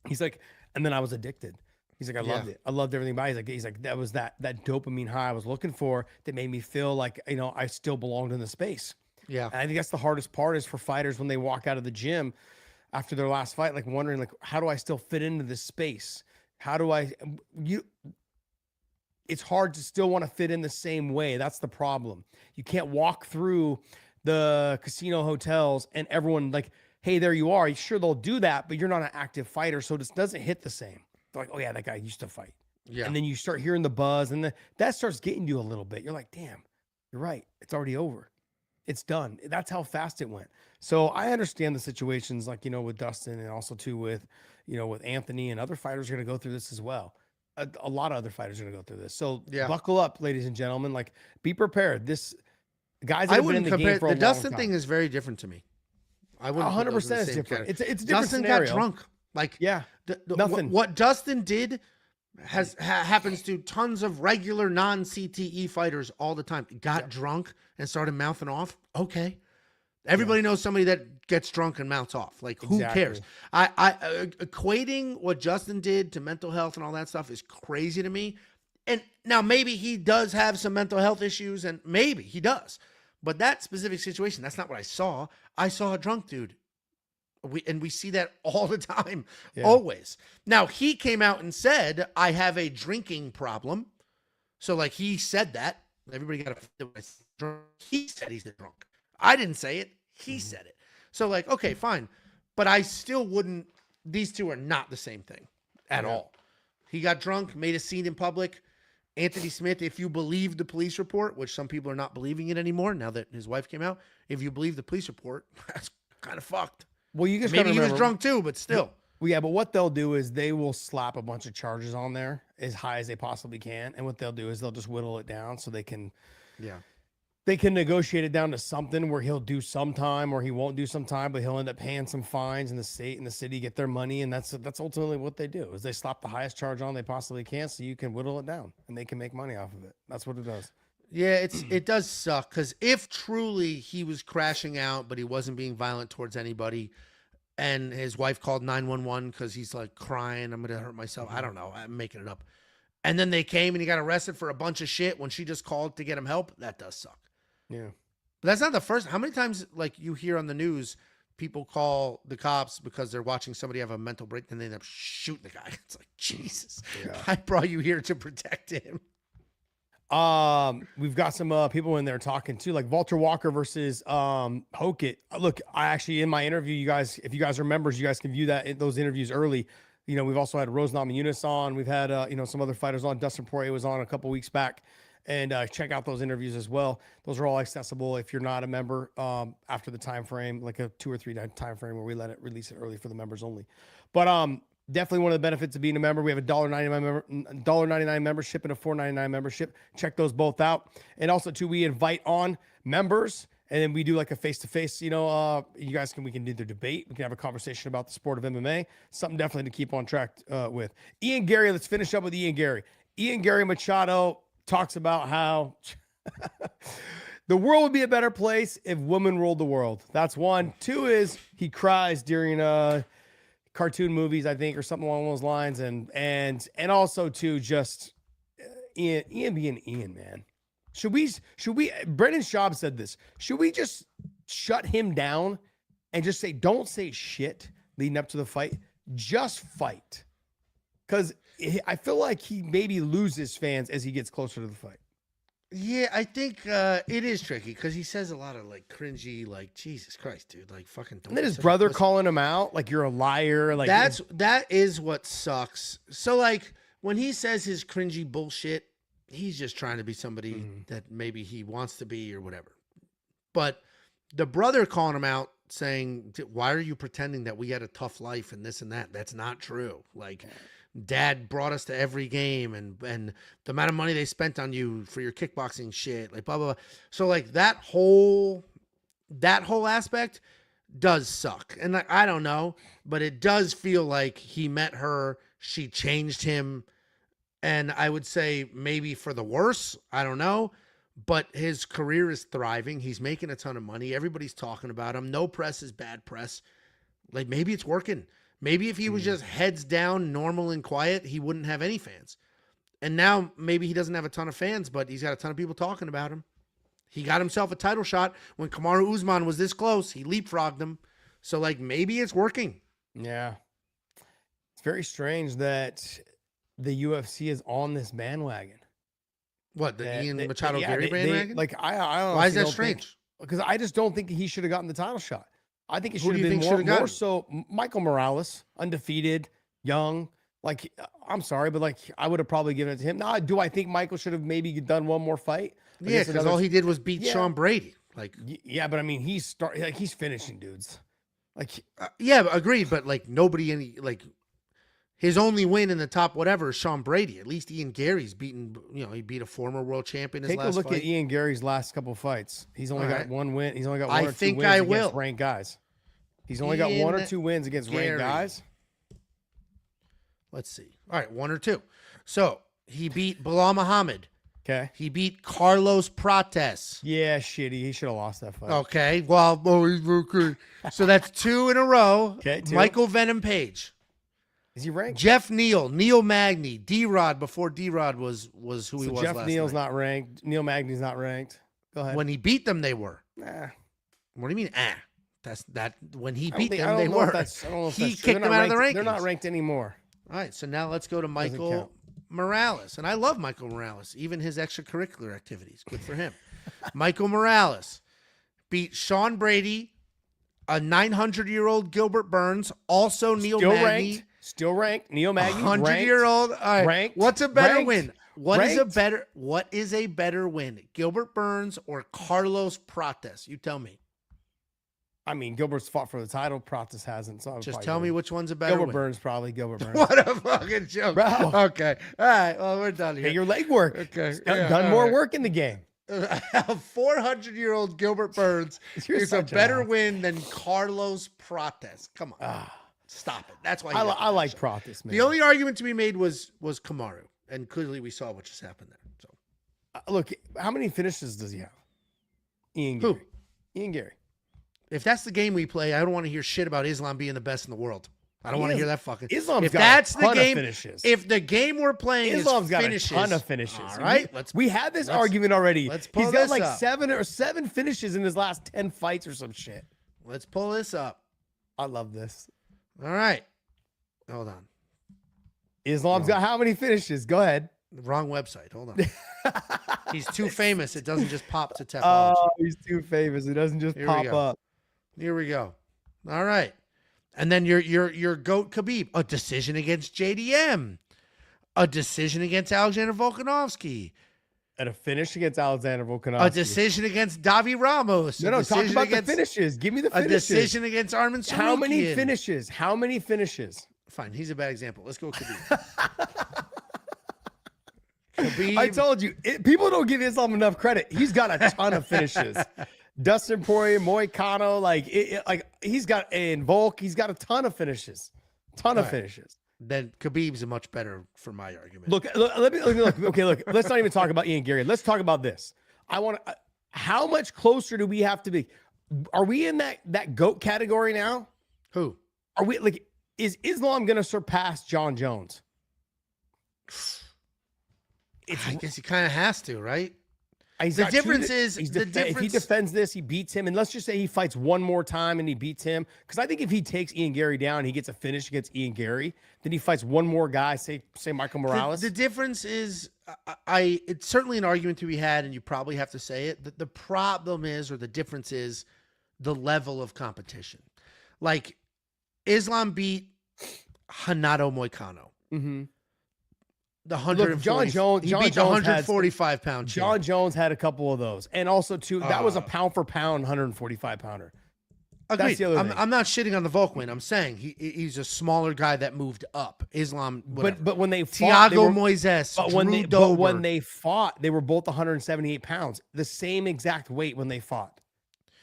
Speaker 1: He's like, and then I was addicted. He's like, I loved it. I loved everything about it. He's like, that was that dopamine high I was looking for that made me feel like, I still belonged in the space. Yeah. And I think that's the hardest part is for fighters when they walk out of the gym after their last fight, like wondering, like, how do I still fit into this space? How do it's hard to still want to fit in the same way. That's the problem. You can't walk through the casino hotels and everyone like, hey, there you are. Sure, they'll do that, but you're not an active fighter. So this doesn't hit the same. They're like, oh yeah, that guy used to fight. Yeah. And then you start hearing the buzz and that starts getting you a little bit. You're like, damn, you're right. It's already over. It's done. That's how fast it went. So I understand the situations like, with Dustin and also too with, with Anthony and other fighters are going to go through this as well. A lot of other fighters are going to go through this. So buckle up, ladies and gentlemen. Like be prepared. This guys that have been in the game for a long time.
Speaker 2: The Dustin thing is very different to me. I wouldn't
Speaker 1: 100% is different. It's a different
Speaker 2: Dustin
Speaker 1: scenario.
Speaker 2: Got drunk. Like
Speaker 1: nothing.
Speaker 2: What Dustin did happens to tons of regular non-CTE fighters all the time. Got drunk and started mouthing off. Okay. Everybody knows somebody that gets drunk and mouths off. Like, who cares? I equating what Justin did to mental health and all that stuff is crazy to me. And now maybe he does have some mental health issues, and maybe he does. But that specific situation, that's not what I saw. I saw a drunk dude. We see that all the time, always. Now, he came out and said, I have a drinking problem. So, like, he said that. Everybody got to... He said he's drunk. I didn't say it. He said it. So, like, okay, fine. But I still wouldn't... These two are not the same thing at all. He got drunk, made a scene in public. Anthony Smith, if you believe the police report, which some people are not believing it anymore now that his wife came out, if you believe the police report, that's kind of fucked.
Speaker 1: Well, you just
Speaker 2: Maybe
Speaker 1: gotta
Speaker 2: he was
Speaker 1: remember-
Speaker 2: drunk too, but still.
Speaker 1: Well, yeah, but what they'll do is they will slap a bunch of charges on there as high as they possibly can, and what they'll do is they'll just whittle it down so they can negotiate it down to something where he'll do some time or he won't do some time, but he'll end up paying some fines, and the state and the city get their money, and that's ultimately what they do is they slap the highest charge on they possibly can so you can whittle it down and they can make money off of it. That's what it does.
Speaker 2: Yeah, it does suck because if truly he was crashing out, but he wasn't being violent towards anybody, and his wife called 911 because he's like crying, I'm gonna hurt myself. I don't know, I'm making it up. And then they came and he got arrested for a bunch of shit when she just called to get him help. That does suck.
Speaker 1: Yeah,
Speaker 2: but that's not the first. How many times like you hear on the news people call the cops because they're watching somebody have a mental break and they end up shooting the guy? It's like, Jesus, I brought you here to protect him.
Speaker 1: We've got some people in there talking too, like Walter Walker versus Hokit. Look, I actually in my interview, you guys, if you guys are members, you guys can view those interviews early. You know, we've also had Rose Namajunas on. We've had some other fighters on. Dustin Poirier was on a couple weeks back, and check out those interviews as well. Those are all accessible if you're not a member. After the time frame, like a 2 or 3 day time frame where we release it early for the members only. But definitely one of the benefits of being a member. We have a $1.99 membership and a $4.99 membership. Check those both out. And also too, we invite on members, and then we do like a face-to-face, you guys we can either debate, we can have a conversation about the sport of MMA, something definitely to keep on track with. Ian Gary, let's finish up with Ian Gary. Ian Gary Machado talks about how the world would be a better place if women ruled the world. That's one. Two is he cries during cartoon movies, I think, or something along those lines, and also too, just Ian being Ian, man. Should we? Brendan Schaub said this. Should we just shut him down and just say, don't say shit leading up to the fight, just fight? Because I feel like he maybe loses fans as he gets closer to the fight.
Speaker 2: Yeah, I think it is tricky because he says a lot of like cringy, like Jesus Christ, dude, like fucking. Don't
Speaker 1: And then his brother calling him out, like you're a liar. Like
Speaker 2: that is what sucks. So like when he says his cringy bullshit, he's just trying to be somebody that maybe he wants to be or whatever. But the brother calling him out, saying, "Why are you pretending that we had a tough life and this and that? That's not true." Like. Dad brought us to every game and the amount of money they spent on you for your kickboxing shit, like blah, blah, blah. So like that whole aspect does suck. And like, I don't know, but it does feel like he met her, she changed him. And I would say maybe for the worse, I don't know, but his career is thriving. He's making a ton of money. Everybody's talking about him. No press is bad press. Like maybe it's working. Maybe if he was just heads down, normal and quiet, he wouldn't have any fans. And now maybe he doesn't have a ton of fans, but he's got a ton of people talking about him. He got himself a title shot when Kamaru Usman was this close. He leapfrogged him. So, like, maybe it's working.
Speaker 1: Yeah. It's very strange that the UFC is on this bandwagon.
Speaker 2: What, the Ian Machado Gary bandwagon?
Speaker 1: I don't.
Speaker 2: Why is that strange?
Speaker 1: Because I just don't think he should have gotten the title shot. I think it should have been more so Michael Morales, undefeated, young. Like, I'm sorry, but like I would have probably given it to him. Now, do I think Michael should have maybe done one more fight?
Speaker 2: Yeah, because all he did was beat Sean Brady. Like,
Speaker 1: yeah, but I mean, he's finishing dudes. Like,
Speaker 2: yeah, agreed. But like nobody his only win in the top whatever is Sean Brady. At least Ian Gary's beaten. He beat a former world champion.
Speaker 1: Take a look at Ian Gary's last couple fights. He's only got one win. He's only got one or two wins against ranked guys. He's only got 1 or 2 wins against ranked guys.
Speaker 2: Let's see. All right, 1 or 2. So he beat Bilal Muhammad.
Speaker 1: Okay.
Speaker 2: He beat Carlos Prates.
Speaker 1: Yeah, shitty. He should have lost that fight.
Speaker 2: Okay. Well, he's very good. So that's 2 in a row.
Speaker 1: Okay. 2.
Speaker 2: Michael Venom Page.
Speaker 1: Is he ranked?
Speaker 2: Jeff Neal Magny, D-Rod before D-Rod was who he was
Speaker 1: Jeff
Speaker 2: last
Speaker 1: Neal's
Speaker 2: night.
Speaker 1: not ranked. Neil Magny's not ranked. Go ahead.
Speaker 2: When he beat them, they were.
Speaker 1: Nah.
Speaker 2: What do you mean, That's that when he beat them, they
Speaker 1: I don't know
Speaker 2: were.
Speaker 1: If that's, I don't know if
Speaker 2: he
Speaker 1: that's true.
Speaker 2: kicked them out of the rankings.
Speaker 1: They're not ranked anymore.
Speaker 2: All right, so now let's go to Michael Morales. And I love Michael Morales, even his extracurricular activities. Good for him. Michael Morales beat Sean Brady, a 900-year-old Gilbert Burns, also Neil Magny.
Speaker 1: Still ranked. Neil Magny.
Speaker 2: 100-year-old. All right.
Speaker 1: Ranked.
Speaker 2: What's a better win? What is a better win? Gilbert Burns or Carlos Prates? You tell me.
Speaker 1: I mean, Gilbert's fought for the title. Pratis hasn't. So
Speaker 2: Just tell me which one's a better
Speaker 1: Gilbert
Speaker 2: win.
Speaker 1: Burns, probably. Gilbert Burns.
Speaker 2: What a fucking joke.
Speaker 1: Bro.
Speaker 2: Okay. All right. Well, we're done here.
Speaker 1: Get your leg work.
Speaker 2: Okay.
Speaker 1: He's
Speaker 2: Yeah,
Speaker 1: done
Speaker 2: all
Speaker 1: more
Speaker 2: right.
Speaker 1: work in the game.
Speaker 2: A 400-year-old Gilbert Burns
Speaker 1: You're
Speaker 2: is a
Speaker 1: such an
Speaker 2: better
Speaker 1: ass.
Speaker 2: win than Carlos Prates. Come on. Stop it. That's why you got
Speaker 1: I
Speaker 2: the
Speaker 1: like
Speaker 2: shot.
Speaker 1: Pratis, man.
Speaker 2: The only argument to be made was Kamaru. And clearly we saw what just happened there. So
Speaker 1: Look, how many finishes does he have? Ian
Speaker 2: Who?
Speaker 1: Gary. Ian Gary.
Speaker 2: if that's the game we play, I don't want to hear shit about Islam being the best in the world. I don't want to hear that fucking.
Speaker 1: Islam's
Speaker 2: if
Speaker 1: got
Speaker 2: that's
Speaker 1: a
Speaker 2: the
Speaker 1: ton
Speaker 2: game,
Speaker 1: of finishes.
Speaker 2: if the game we're playing
Speaker 1: Islam's
Speaker 2: is
Speaker 1: got
Speaker 2: finishes,
Speaker 1: a ton of finishes.
Speaker 2: All right,
Speaker 1: we had this
Speaker 2: let's-
Speaker 1: argument already.
Speaker 2: let's pull
Speaker 1: He's got
Speaker 2: this
Speaker 1: like
Speaker 2: up.
Speaker 1: 7 finishes in his last 10 fights or some shit.
Speaker 2: Let's pull this up.
Speaker 1: I love this.
Speaker 2: All right, hold on.
Speaker 1: Islam's got how many finishes? Go ahead.
Speaker 2: The wrong website. Hold on. He's too famous. It doesn't just pop to Tapology.
Speaker 1: Oh, he's too famous. It doesn't just
Speaker 2: Here we
Speaker 1: pop
Speaker 2: go.
Speaker 1: up.
Speaker 2: Here we go. All right. And then your GOAT Khabib, a decision against JDM, a decision against Alexander Volkanovski,
Speaker 1: And a finish against Alexander Volkanovski.
Speaker 2: a decision against Davi Ramos.
Speaker 1: No,
Speaker 2: a
Speaker 1: no, talk
Speaker 2: decision
Speaker 1: about
Speaker 2: against,
Speaker 1: the finishes. Give me the
Speaker 2: A
Speaker 1: finishes.
Speaker 2: decision against Arman Sarukian.
Speaker 1: How many finishes? How many finishes?
Speaker 2: Fine, he's a bad example. Let's go with Khabib. Khabib.
Speaker 1: I told you, people don't give Islam enough credit. He's got a ton of finishes. Dustin Poirier, Moicano, like he's got in Volk, he's got a ton of finishes. Ton of
Speaker 2: Right.
Speaker 1: finishes.
Speaker 2: Then Khabib's a much better for my argument.
Speaker 1: Look, let me look. Okay, look. Let's not even talk about Ian Gary. Let's talk about this. I want to. How much closer do we have to be? Are we in that GOAT category now?
Speaker 2: Who?
Speaker 1: Are we like? Is Islam going to surpass John Jones?
Speaker 2: I guess he kind of has to, right?
Speaker 1: He's
Speaker 2: The
Speaker 1: got
Speaker 2: difference
Speaker 1: two-
Speaker 2: is-
Speaker 1: he's
Speaker 2: the
Speaker 1: if he
Speaker 2: difference-
Speaker 1: defends this, he beats him, and let's just say he fights one more time and he beats him. Because I think if he takes Ian Gary down, he gets a finish against Ian Gary. Then he fights one more guy, say Michael Morales.
Speaker 2: The difference is, it's certainly an argument to be had, and you probably have to say it. The problem is, or the difference is, the level of competition. Like, Islam beat Hanato Moicano.
Speaker 1: Mm-hmm.
Speaker 2: The 140,
Speaker 1: John Jones-
Speaker 2: he
Speaker 1: John
Speaker 2: beat the
Speaker 1: Jones has-
Speaker 2: 145 pound
Speaker 1: John
Speaker 2: champ.
Speaker 1: Jones had a couple of those, and also too that was a
Speaker 2: Uh,
Speaker 1: pound for pound 145 pounder.
Speaker 2: Agreed.
Speaker 1: the other thing.
Speaker 2: I'm not shitting on the Volk win. I'm saying he's a smaller guy that moved up. Islam, whatever.
Speaker 1: But when they fought, they
Speaker 2: Thiago
Speaker 1: were-
Speaker 2: Moises,
Speaker 1: but
Speaker 2: Drew
Speaker 1: when
Speaker 2: Dober.
Speaker 1: they fought, they were both 178 pounds, the same exact weight when they fought.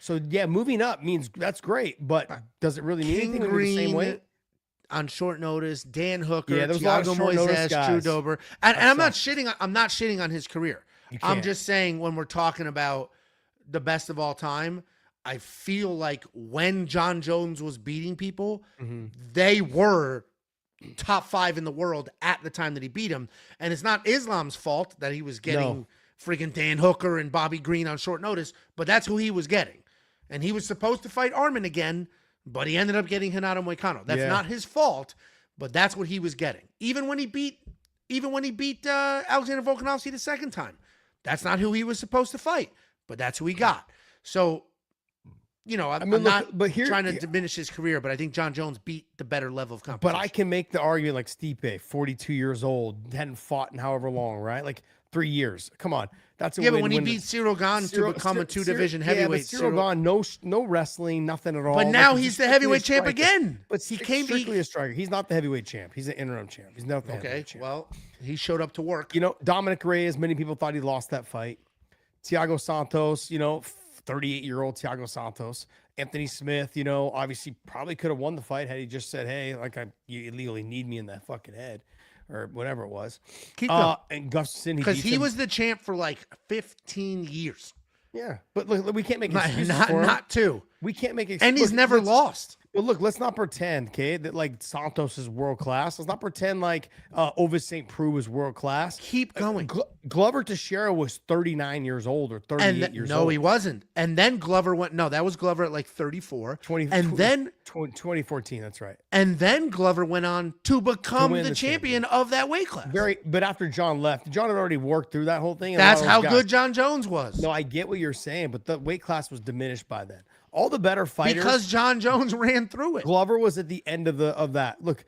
Speaker 1: So yeah, moving up means that's great, but does it really mean
Speaker 2: King
Speaker 1: anything when you're the same
Speaker 2: Green
Speaker 1: weight?
Speaker 2: on short notice, Dan Hooker,
Speaker 1: Yeah, there was a lot
Speaker 2: Thiago
Speaker 1: of short notice
Speaker 2: Moises, Drew
Speaker 1: guys.
Speaker 2: Dober, and I'm not
Speaker 1: sucks.
Speaker 2: shitting on his career.
Speaker 1: You
Speaker 2: I'm
Speaker 1: can't.
Speaker 2: just saying when we're talking about the best of all time, I feel like when John Jones was beating people,
Speaker 1: Mhm.
Speaker 2: they were top 5 in the world at the time that he beat him, and it's not Islam's fault that he was getting freaking Dan Hooker and Bobby Green on short notice, but that's who he was getting, and he was supposed to fight Arman again. But he ended up getting Hanato Moicano. That's
Speaker 1: Yeah.
Speaker 2: not his fault, but that's what he was getting. Even when he beat Alexander Volkanovski the second time, that's not who he was supposed to fight, but that's who he got. So, I'm
Speaker 1: look,
Speaker 2: not
Speaker 1: but here-
Speaker 2: trying to diminish his career, but I think John Jones beat the better level of competition.
Speaker 1: But I can make the argument like Stipe, 42 years old, hadn't fought in however long, right? Like 3 years. Come on, that's a
Speaker 2: yeah,
Speaker 1: win.
Speaker 2: but when he
Speaker 1: when
Speaker 2: beat Cyril Gane to become a 2-division
Speaker 1: Yeah,
Speaker 2: heavyweight,
Speaker 1: but Cyril Gane, no wrestling, nothing at all.
Speaker 2: but now
Speaker 1: Like,
Speaker 2: he's the
Speaker 1: strictly a
Speaker 2: heavyweight champ
Speaker 1: striker.
Speaker 2: again.
Speaker 1: But
Speaker 2: he
Speaker 1: he
Speaker 2: came
Speaker 1: strictly a striker. He's not the heavyweight champ. He's an interim champ. He's not the
Speaker 2: Okay,
Speaker 1: heavyweight champ.
Speaker 2: well, he showed up to work.
Speaker 1: Dominic Reyes, many people thought he lost that fight. Thiago Santos, 38-year-old Thiago Santos. Anthony Smith, obviously probably could have won the fight had he just said, hey, like you illegally need me in that fucking head or whatever it was.
Speaker 2: Keep going.
Speaker 1: And Gustafson,
Speaker 2: Because
Speaker 1: beats
Speaker 2: he
Speaker 1: him.
Speaker 2: was the champ for like 15 years.
Speaker 1: Yeah, but look, we can't make excuses for him.
Speaker 2: Not 2.
Speaker 1: We can't make excuses.
Speaker 2: And he's never lost.
Speaker 1: Well, look, let's not pretend, okay, that like Santos is world class. Let's not pretend like Ovis St. Preux is world class.
Speaker 2: Keep going.
Speaker 1: Glover Teixeira was 39 years old or 38 years old.
Speaker 2: No, he wasn't. And then Glover went. No, that was Glover at like 34.
Speaker 1: 2014, that's right.
Speaker 2: And then Glover went on to become
Speaker 1: win
Speaker 2: the
Speaker 1: the
Speaker 2: champion of that weight class.
Speaker 1: But after John left, John had already worked through that whole thing. and a
Speaker 2: That's
Speaker 1: lot of
Speaker 2: how
Speaker 1: those guys-
Speaker 2: good John Jones was.
Speaker 1: No, I get what you're saying, but the weight class was diminished by then. All the better fighters.
Speaker 2: Because John Jones ran through it.
Speaker 1: Glover was at the end of that. Look,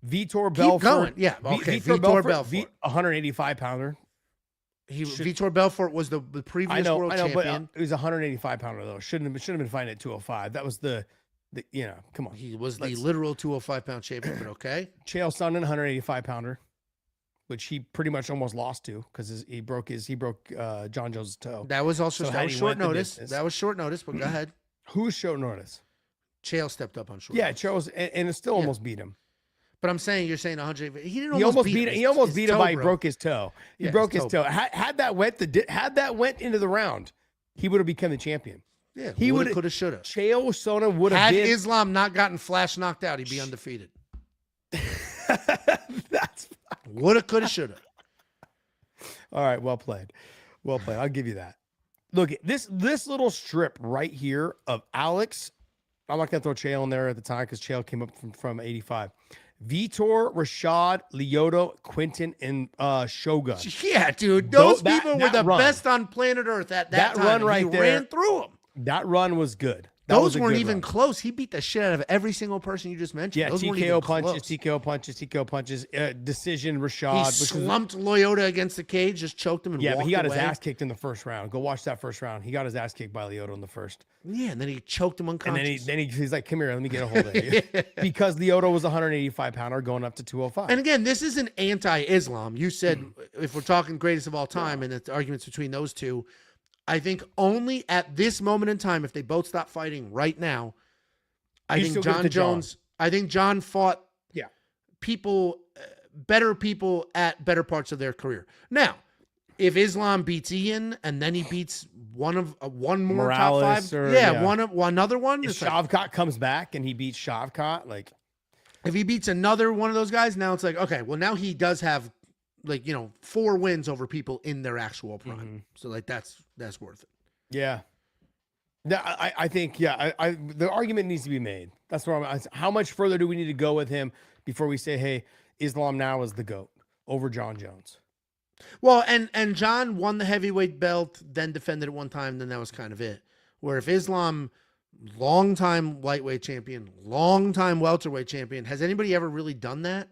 Speaker 1: Vitor Belfort.
Speaker 2: going. Yeah, okay, Vitor Belfort.
Speaker 1: 185 pounder.
Speaker 2: Vitor Belfort was the previous world champion.
Speaker 1: But it was a 185 pounder though. Shouldn't have been fighting at 205. That was the come on.
Speaker 2: He was the literal 205 pound champion, but okay.
Speaker 1: Chael Sonnen, 185 pounder, which he pretty much almost lost to because he broke John Jones' toe.
Speaker 2: That was also
Speaker 1: So
Speaker 2: that
Speaker 1: had
Speaker 2: was
Speaker 1: he
Speaker 2: short
Speaker 1: went the
Speaker 2: notice.
Speaker 1: distance.
Speaker 2: That was short notice, but go ahead.
Speaker 1: Who's short notice?
Speaker 2: Chael stepped up on short
Speaker 1: Yeah,
Speaker 2: notice.
Speaker 1: Chael's and it still almost beat him.
Speaker 2: But I'm saying you're saying 100. He didn't
Speaker 1: He almost beat
Speaker 2: him.
Speaker 1: He almost beat him by he
Speaker 2: broke.
Speaker 1: broke his toe. He
Speaker 2: Yeah,
Speaker 1: broke
Speaker 2: his
Speaker 1: his
Speaker 2: toe
Speaker 1: toe. Had that went into the round, he would have become the champion.
Speaker 2: Yeah,
Speaker 1: He
Speaker 2: he
Speaker 1: would
Speaker 2: would could have should have.
Speaker 1: Chael Sonnen would have
Speaker 2: Had
Speaker 1: been.
Speaker 2: Islam not gotten flash knocked out, he'd be undefeated.
Speaker 1: That's
Speaker 2: Would have, could have, should have.
Speaker 1: all right. Well played. Well played. I'll give you that. Look, this little strip right here of Alex. I'm not gonna throw Chael in there at the time because Chael came up from 85. Vitor, Rashad, Lyoto, Quinton, and Shogun.
Speaker 2: Yeah, dude. Those
Speaker 1: That-
Speaker 2: people were
Speaker 1: that
Speaker 2: the
Speaker 1: run.
Speaker 2: best on planet Earth at that time.
Speaker 1: That run
Speaker 2: and
Speaker 1: right
Speaker 2: he
Speaker 1: there-
Speaker 2: ran through them.
Speaker 1: That run was good. That
Speaker 2: Those
Speaker 1: was a
Speaker 2: weren't
Speaker 1: good
Speaker 2: even
Speaker 1: run.
Speaker 2: close. He beat the shit out of every single person you just mentioned.
Speaker 1: Yeah,
Speaker 2: Those weren't
Speaker 1: TKO
Speaker 2: even
Speaker 1: punches,
Speaker 2: close.
Speaker 1: TKO punches, decision
Speaker 2: He
Speaker 1: Rashad. which was-
Speaker 2: slumped Lyoto against the cage, just choked him and
Speaker 1: yeah, but
Speaker 2: walked
Speaker 1: he got
Speaker 2: away.
Speaker 1: his ass kicked in the first round. Go watch that first round. He got his ass kicked by Lyoto in the first.
Speaker 2: Yeah, and then he choked him
Speaker 1: And
Speaker 2: unconscious.
Speaker 1: he's like, come here, let me get a hold of you. Because Lyoto was a 185 pounder going up to 205.
Speaker 2: And again, this isn't anti-Islam. You said if we're talking greatest of all time and it's arguments between those two, I think only at this moment in time, if they both stop fighting right now, I
Speaker 1: You
Speaker 2: think
Speaker 1: still give it
Speaker 2: John
Speaker 1: to John.
Speaker 2: Jones, I think John fought
Speaker 1: Yeah.
Speaker 2: people, better people at better parts of their career. Now, if Islam beats Ian and then he beats one more
Speaker 1: Morales
Speaker 2: top 5,
Speaker 1: or-
Speaker 2: yeah,
Speaker 1: yeah.
Speaker 2: another one.
Speaker 1: if
Speaker 2: it's like-
Speaker 1: Shavkat comes back and he beats Shavkat, like,
Speaker 2: if he beats another one of those guys, now it's like, okay, well, now he does have 4 wins over people in their actual prime.
Speaker 1: Mm-hmm.
Speaker 2: So like that's worth it.
Speaker 1: yeah. I think, the argument needs to be made. That's where how much further do we need to go with him before we say, hey, Islam now is the GOAT over John Jones?
Speaker 2: Well, and John won the heavyweight belt, then defended it one time, then that was kind of it. Where if Islam, long-time lightweight champion, long-time welterweight champion, has anybody ever really done that?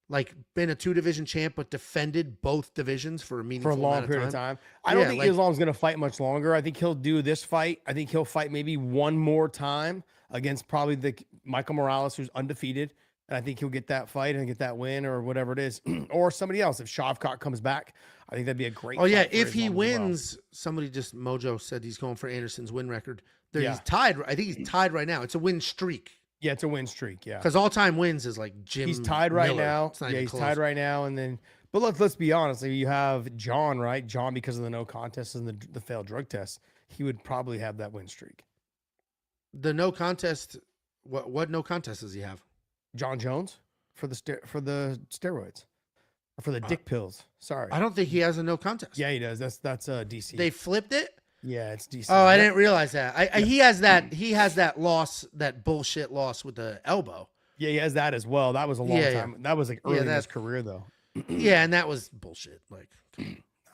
Speaker 2: Like been a 2-division champ, but defended both divisions for a
Speaker 1: For
Speaker 2: meaningful
Speaker 1: a long
Speaker 2: amount
Speaker 1: period
Speaker 2: of
Speaker 1: of
Speaker 2: time?
Speaker 1: time. I don't
Speaker 2: Yeah,
Speaker 1: think
Speaker 2: like-
Speaker 1: Islam's going to fight much longer. I think he'll do this fight. I think he'll fight maybe one more time against probably the Michael Morales, who's undefeated. And I think he'll get that fight and get that win or whatever it is. Or somebody else. If Shavkat comes back, I think that'd be a great
Speaker 2: Oh yeah,
Speaker 1: fight for
Speaker 2: if he
Speaker 1: Islam as well.
Speaker 2: wins, somebody just Mojo said he's going for Anderson's win record. He's
Speaker 1: Yeah.
Speaker 2: tied. I think he's tied right now. It's a win streak
Speaker 1: Yeah, it's a win streak. Yeah.
Speaker 2: because all-time wins is like Jim.
Speaker 1: He's tied right
Speaker 2: Miller.
Speaker 1: now.
Speaker 2: It's not
Speaker 1: Yeah,
Speaker 2: even
Speaker 1: he's
Speaker 2: close.
Speaker 1: tied right now. And then, but let's be honest. You have John, right? John, because of the no contest and the failed drug test, he would probably have that win streak.
Speaker 2: The no contest. What no contest does he have?
Speaker 1: John Jones for the steroids, or for the dick pills. Sorry.
Speaker 2: I don't think he has a no contest.
Speaker 1: Yeah, he does. That's DC.
Speaker 2: They flipped it.
Speaker 1: Yeah, it's DC.
Speaker 2: Oh, I didn't realize that. He has that. He has that loss. That bullshit loss with the elbow.
Speaker 1: Yeah, he has that as well. That was a long
Speaker 2: Yeah, yeah.
Speaker 1: time. That was like early in his
Speaker 2: that-
Speaker 1: career, though.
Speaker 2: Yeah, and that was bullshit. Like,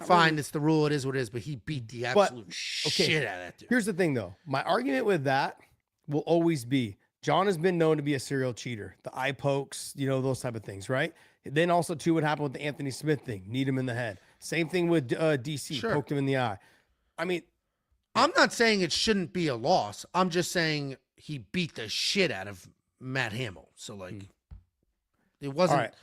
Speaker 2: fine, it's the rule. It is what it is. But he beat the
Speaker 1: But,
Speaker 2: absolute shit out of that dude.
Speaker 1: Here's the thing, though. My argument with that will always be John has been known to be a serial cheater. The eye pokes, those type of things, right? Then also, too, what happened with the Anthony Smith thing? Need him in the head. Same thing with DC.
Speaker 2: Sure.
Speaker 1: Poked him in the eye. I mean,
Speaker 2: I'm not saying it shouldn't be a loss. I'm just saying he beat the shit out of Matt Hamill. So like, it wasn't.
Speaker 1: all right.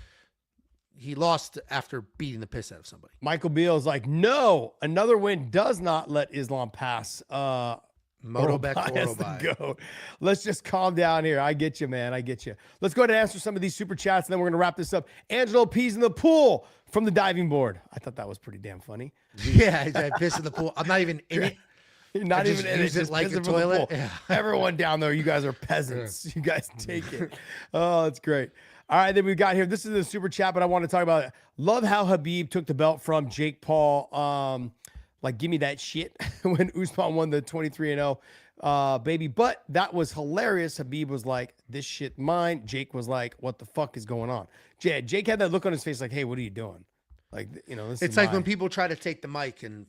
Speaker 2: He lost after beating the piss out of somebody.
Speaker 1: Michael Beal's like, no, another win does not let Islam pass.
Speaker 2: Motobek
Speaker 1: Orobai as the
Speaker 2: Orobai.
Speaker 1: GOAT. Let's just calm down here. I get you, man. I get you. Let's go ahead and answer some of these super chats, and then we're going to wrap this up. Angelo pees in the pool from the diving board. I thought that was pretty damn funny.
Speaker 2: Yeah, I pissed in the pool. I'm not even in it.
Speaker 1: You're not
Speaker 2: I just
Speaker 1: even in
Speaker 2: use it
Speaker 1: just
Speaker 2: like
Speaker 1: pissing
Speaker 2: a
Speaker 1: from the
Speaker 2: toilet.
Speaker 1: pool.
Speaker 2: Yeah.
Speaker 1: Everyone down there, you guys are peasants. You guys take it. Oh, that's great. All right, then we've got here. This is the super chat, but I want to talk about it. Love how Habib took the belt from Jake Paul. Like, give me that shit when Usman won the 23-0. Baby, but that was hilarious. Habib was like, this shit mine. Jake was like, what the fuck is going on? Jake had that look on his face like, hey, what are you doing? Like, this
Speaker 2: It's
Speaker 1: is
Speaker 2: like
Speaker 1: mine.
Speaker 2: when people try to take the mic and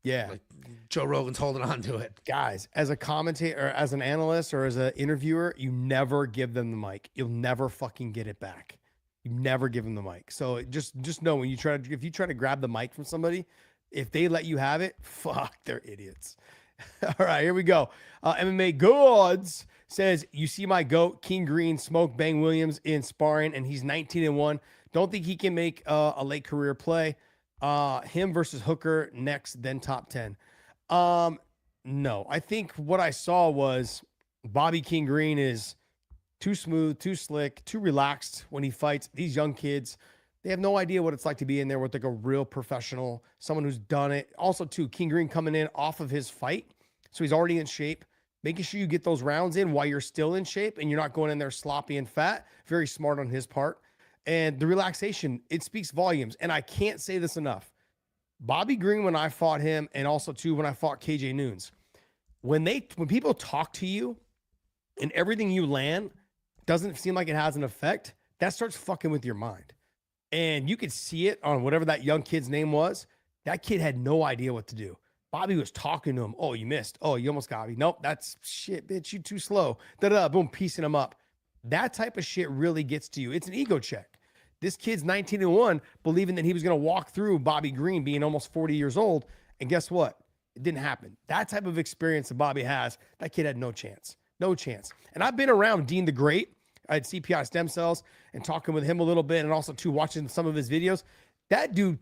Speaker 1: yeah,
Speaker 2: like Joe Rogan's holding on to it.
Speaker 1: guys, as a commentator or as an analyst or as an interviewer, you never give them the mic. You'll never fucking get it back. You never give them the mic. So just know when if you try to grab the mic from somebody, If they let you have it, fuck, they're idiots. All right, here we go. MMA Gods says, you see my GOAT, King Green, smoke Bang Williams in sparring, and he's 19-1. Don't think he can make a late career play. Him versus Hooker next, then top 10. No, I think what I saw was Bobby King Green is too smooth, too slick, too relaxed when he fights. These young kids, they have no idea what it's like to be in there with like a real professional, someone who's done it. Also, too, King Green coming in off of his fight, so he's already in shape. Making sure you get those rounds in while you're still in shape and you're not going in there sloppy and fat. Very smart on his part. And the relaxation, it speaks volumes. And I can't say this enough. Bobby Green, when I fought him, and also too when I fought KJ Noons, when people talk to you and everything you land doesn't seem like it has an effect, that starts fucking with your mind. And you could see it on whatever that young kid's name was. That kid had no idea what to do. Bobby was talking to him. Oh, you missed. Oh, you almost got me. Nope, that's shit, bitch. You too slow. Da-da, boom, piecing him up. That type of shit really gets to you. It's an ego check. This kid's 19-1, believing that he was going to walk through Bobby Green being almost 40 years old. And guess what? It didn't happen. That type of experience that Bobby has, that kid had no chance. No chance. And I've been around Dean the Great. I had CPI stem cells and talking with him a little bit and also too watching some of his videos. That dude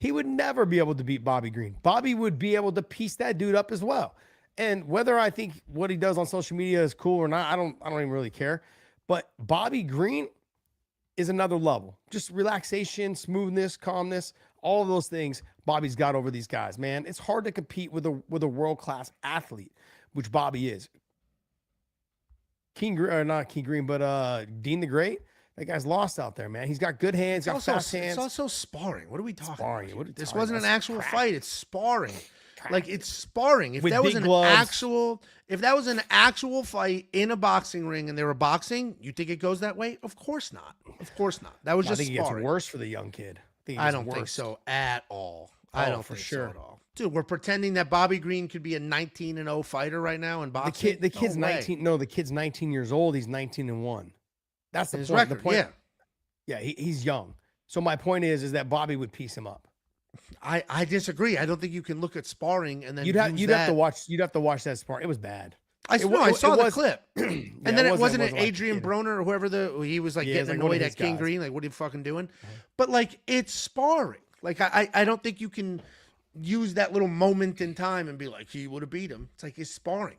Speaker 1: he would never be able to beat Bobby Green. Bobby would be able to piece that dude up as well. And whether I think what he does on social media is cool or not, I don't even really care. But Bobby Green is another level. Just relaxation, smoothness, calmness, all of those things Bobby's got over these guys, man. It's hard to compete with a world-class athlete, which Bobby is. Not King Green, but Dean the Great. That guy's lost out there, man. He's got good hands, got fast hands.
Speaker 2: It's also sparring. What are we talking
Speaker 1: Sparring.
Speaker 2: about?
Speaker 1: What are you
Speaker 2: This
Speaker 1: talking
Speaker 2: wasn't
Speaker 1: about?
Speaker 2: an actual
Speaker 1: Crap.
Speaker 2: fight. It's sparring.
Speaker 1: Crap.
Speaker 2: Like, it's sparring. If
Speaker 1: With
Speaker 2: that was
Speaker 1: big
Speaker 2: an
Speaker 1: gloves.
Speaker 2: if that was an actual fight in a boxing ring and they were boxing, you think it goes that way? Of course not. Of course not. That was
Speaker 1: I
Speaker 2: just
Speaker 1: think it gets
Speaker 2: sparring.
Speaker 1: worse for the young kid.
Speaker 2: I don't think so at all. I
Speaker 1: Oh,
Speaker 2: don't
Speaker 1: for
Speaker 2: think
Speaker 1: sure.
Speaker 2: so at all. Dude, we're pretending that Bobby Green could be a 19-0 fighter right now in boxing.
Speaker 1: The kid's
Speaker 2: No way.
Speaker 1: 19. No, the kid's 19 years old. He's 19-1. That's the
Speaker 2: His
Speaker 1: point.
Speaker 2: record,
Speaker 1: The point.
Speaker 2: yeah.
Speaker 1: Yeah, he's young. So my point is that Bobby would piece him up.
Speaker 2: I disagree. I don't think you can look at sparring and then
Speaker 1: You'd have
Speaker 2: that.
Speaker 1: to watch that spar. It was bad.
Speaker 2: I saw the clip.
Speaker 1: And
Speaker 2: And then it wasn't Adrian Broner or whoever he was like
Speaker 1: Yeah, it's
Speaker 2: getting
Speaker 1: like one of
Speaker 2: annoyed
Speaker 1: his
Speaker 2: at King
Speaker 1: guys.
Speaker 2: Green. Like, what are you fucking doing? But like, it's sparring. Like, I don't think you can use that little moment in time and be like, he would have beat him. It's like, it's sparring.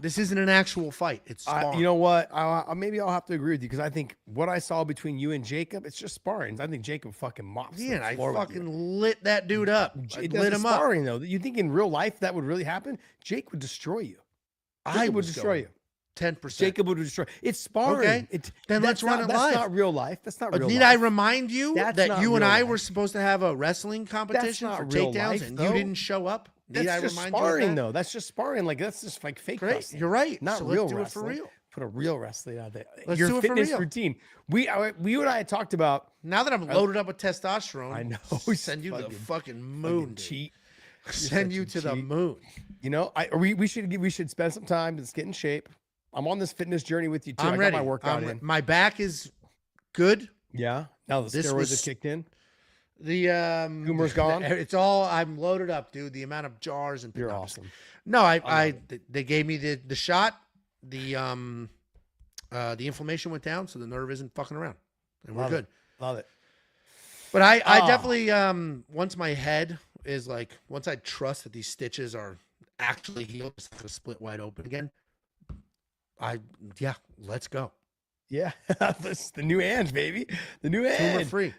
Speaker 2: This isn't an actual fight. It's sparring.
Speaker 1: You know what? Maybe I'll have to agree with you because I think what I saw between you and Jacob, it's just sparring. I think Jacob fucking mops.
Speaker 2: Yeah, and
Speaker 1: the
Speaker 2: I
Speaker 1: floor with
Speaker 2: fucking
Speaker 1: you.
Speaker 2: lit that dude up. I
Speaker 1: It
Speaker 2: lit
Speaker 1: doesn't
Speaker 2: him up.
Speaker 1: sparring though. You think in real life that would really happen? Jake would destroy you.
Speaker 2: I
Speaker 1: Jacob would
Speaker 2: was
Speaker 1: destroy you.
Speaker 2: 10%.
Speaker 1: Jacob would destroy. It's sparring.
Speaker 2: Okay. Then let's run it
Speaker 1: That's
Speaker 2: live.
Speaker 1: not real life. That's not real
Speaker 2: Need
Speaker 1: life.
Speaker 2: I remind you
Speaker 1: That's
Speaker 2: that
Speaker 1: not
Speaker 2: you and
Speaker 1: real
Speaker 2: I
Speaker 1: life.
Speaker 2: were supposed to have a wrestling competition
Speaker 1: not
Speaker 2: for
Speaker 1: real
Speaker 2: takedowns
Speaker 1: life,
Speaker 2: and
Speaker 1: though.
Speaker 2: you didn't show up? Need I
Speaker 1: That's just
Speaker 2: remind you
Speaker 1: sparring,
Speaker 2: of that?
Speaker 1: though. That's just sparring. Like that's just like fake
Speaker 2: Great.
Speaker 1: wrestling.
Speaker 2: You're right.
Speaker 1: Not
Speaker 2: So
Speaker 1: real
Speaker 2: let's do
Speaker 1: wrestling.
Speaker 2: it for real.
Speaker 1: Put a real wrestling out there.
Speaker 2: Let's
Speaker 1: Your
Speaker 2: do it for
Speaker 1: fitness
Speaker 2: real.
Speaker 1: routine. We you and I had talked about.
Speaker 2: Now that I'm loaded up with testosterone,
Speaker 1: I know.
Speaker 2: Send you to the fucking moon,
Speaker 1: Fucking
Speaker 2: dude.
Speaker 1: cheat.
Speaker 2: Send
Speaker 1: such
Speaker 2: you
Speaker 1: a
Speaker 2: to the
Speaker 1: cheat.
Speaker 2: moon.
Speaker 1: You know, we should spend some time. Let's get in shape. I'm on this fitness journey with you too.
Speaker 2: I'm
Speaker 1: I
Speaker 2: ready.
Speaker 1: got my workout in.
Speaker 2: My back is good.
Speaker 1: Yeah. Now the
Speaker 2: This
Speaker 1: steroids
Speaker 2: was-
Speaker 1: have kicked in.
Speaker 2: The
Speaker 1: Humor's gone?
Speaker 2: It's all I'm loaded up, dude. The amount of jars and
Speaker 1: You're
Speaker 2: pickups.
Speaker 1: awesome.
Speaker 2: No, they gave me the shot. The inflammation went down, so the nerve isn't fucking around, and we're
Speaker 1: Love
Speaker 2: good.
Speaker 1: it. Love it.
Speaker 2: But I
Speaker 1: Ah.
Speaker 2: definitely once my head is like once I trust that these stitches are actually healed, it's not gonna split wide open again. Let's go.
Speaker 1: Yeah. This is the new Ange, baby. The new
Speaker 2: Tumor
Speaker 1: Ange.
Speaker 2: free.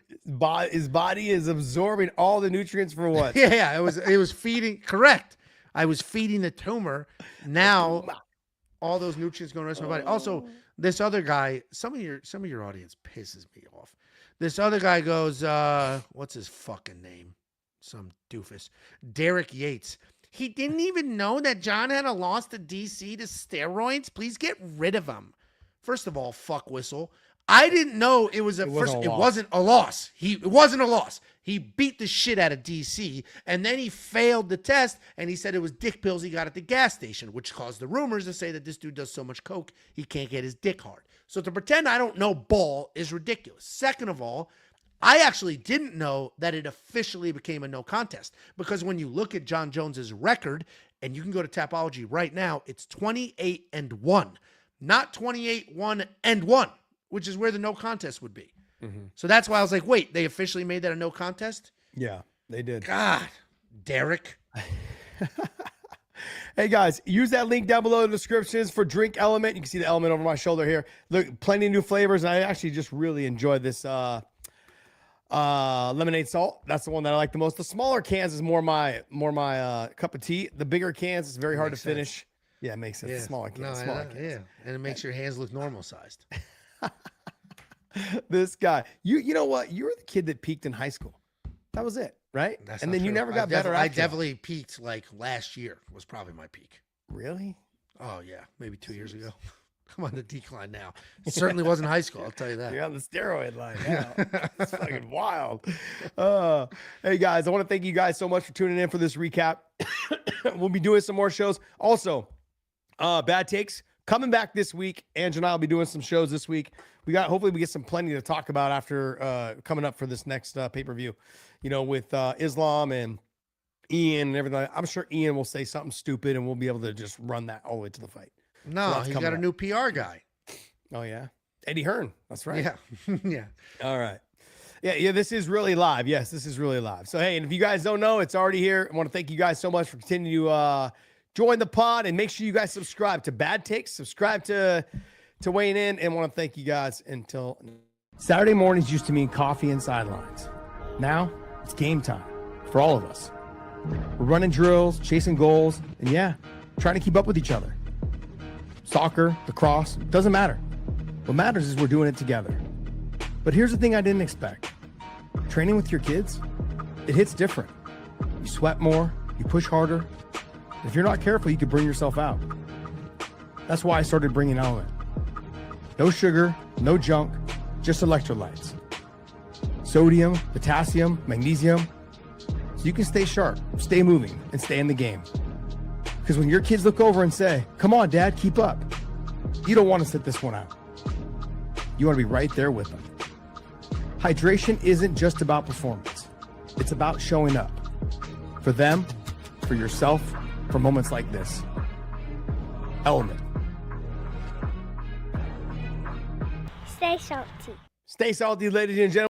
Speaker 1: His body is absorbing all the nutrients for what?
Speaker 2: Yeah. It was feeding. Correct. I was feeding the tumor. Now all those nutrients going to the rest of my body. Also, this other guy, some of your audience pisses me off. This other guy goes, what's his fucking name? Some doofus. Derek Yates. He didn't even know that John had a loss to DC to steroids. Please get rid of him. First of all, fuck whistle. I didn't know it was
Speaker 1: It wasn't a
Speaker 2: loss. It wasn't a loss. He beat the shit out of DC, and then he failed the test, and he said it was dick pills he got at the gas station, which caused the rumors to say that this dude does so much coke he can't get his dick hard. So to pretend I don't know ball is ridiculous. Second of all, I actually didn't know that it officially became a no contest, because when you look at John Jones's record, and you can go to Tapology right now, it's 28-1, not 28-1-1, which is where the no contest would be. So that's why I was like, wait, they officially made that a no contest?
Speaker 1: Yeah, they did.
Speaker 2: God, Derek.
Speaker 1: Hey guys, use that link down below in the descriptions for Drink Element. You can see the Element over my shoulder here. Look, plenty of new flavors. And I actually just really enjoyed this lemonade salt. That's the one that I like the most. The smaller cans is more my cup of tea. The bigger cans is very hard to finish. Yeah, it makes sense.
Speaker 2: Yeah.
Speaker 1: Smaller cans.
Speaker 2: No,
Speaker 1: Smaller cans.
Speaker 2: yeah, and it makes your hands look normal sized.
Speaker 1: This guy, you know what? You were the kid that peaked in high school. That was it, right?
Speaker 2: That's
Speaker 1: and
Speaker 2: not
Speaker 1: then you
Speaker 2: true.
Speaker 1: never got better.
Speaker 2: I
Speaker 1: after that.
Speaker 2: definitely peaked like last year was probably my peak.
Speaker 1: Really?
Speaker 2: Oh yeah, maybe 2 years ago. I'm on the decline now. It certainly wasn't high school, I'll tell you that.
Speaker 1: You're on the steroid line now. It's fucking wild. Hey guys, I want to thank you guys so much for tuning in for this recap. We'll be doing some more shows. Also, Bad Takes coming back this week. Ange and I will be doing some shows this week. Hopefully we get some plenty to talk about after coming up for this next pay-per-view, you know, with Islam and Ian and everything. I'm sure Ian will say something stupid and we'll be able to just run that all the way to the fight.
Speaker 2: No, he's got a new PR guy.
Speaker 1: Oh yeah. Eddie Hearn. That's right.
Speaker 2: Yeah. Yeah.
Speaker 1: All right. Yeah, this is really live. Yes, this is really live. So, hey, and if you guys don't know, it's already here. I want to thank you guys so much for continuing to join the pod, and make sure you guys subscribe to Bad Takes, subscribe to weighing in, and want to thank you guys until Saturday mornings used to mean coffee and sidelines. Now it's game time for all of us. We're running drills, chasing goals, and yeah, trying to keep up with each other. Soccer, lacrosse, doesn't matter. What matters is we're doing it together. But here's the thing I didn't expect. Training with your kids, it hits different. You sweat more, you push harder. If you're not careful, you could burn yourself out. That's why I started bringing Element. No sugar, no junk, just electrolytes. Sodium, potassium, magnesium. So you can stay sharp, stay moving, and stay in the game. Because when your kids look over and say, "Come on, Dad, keep up," you don't want to sit this one out. You want to be right there with them. Hydration isn't just about performance. It's about showing up. For them, for yourself, for moments like this. Element.
Speaker 5: Stay salty.
Speaker 1: Stay salty, ladies and gentlemen.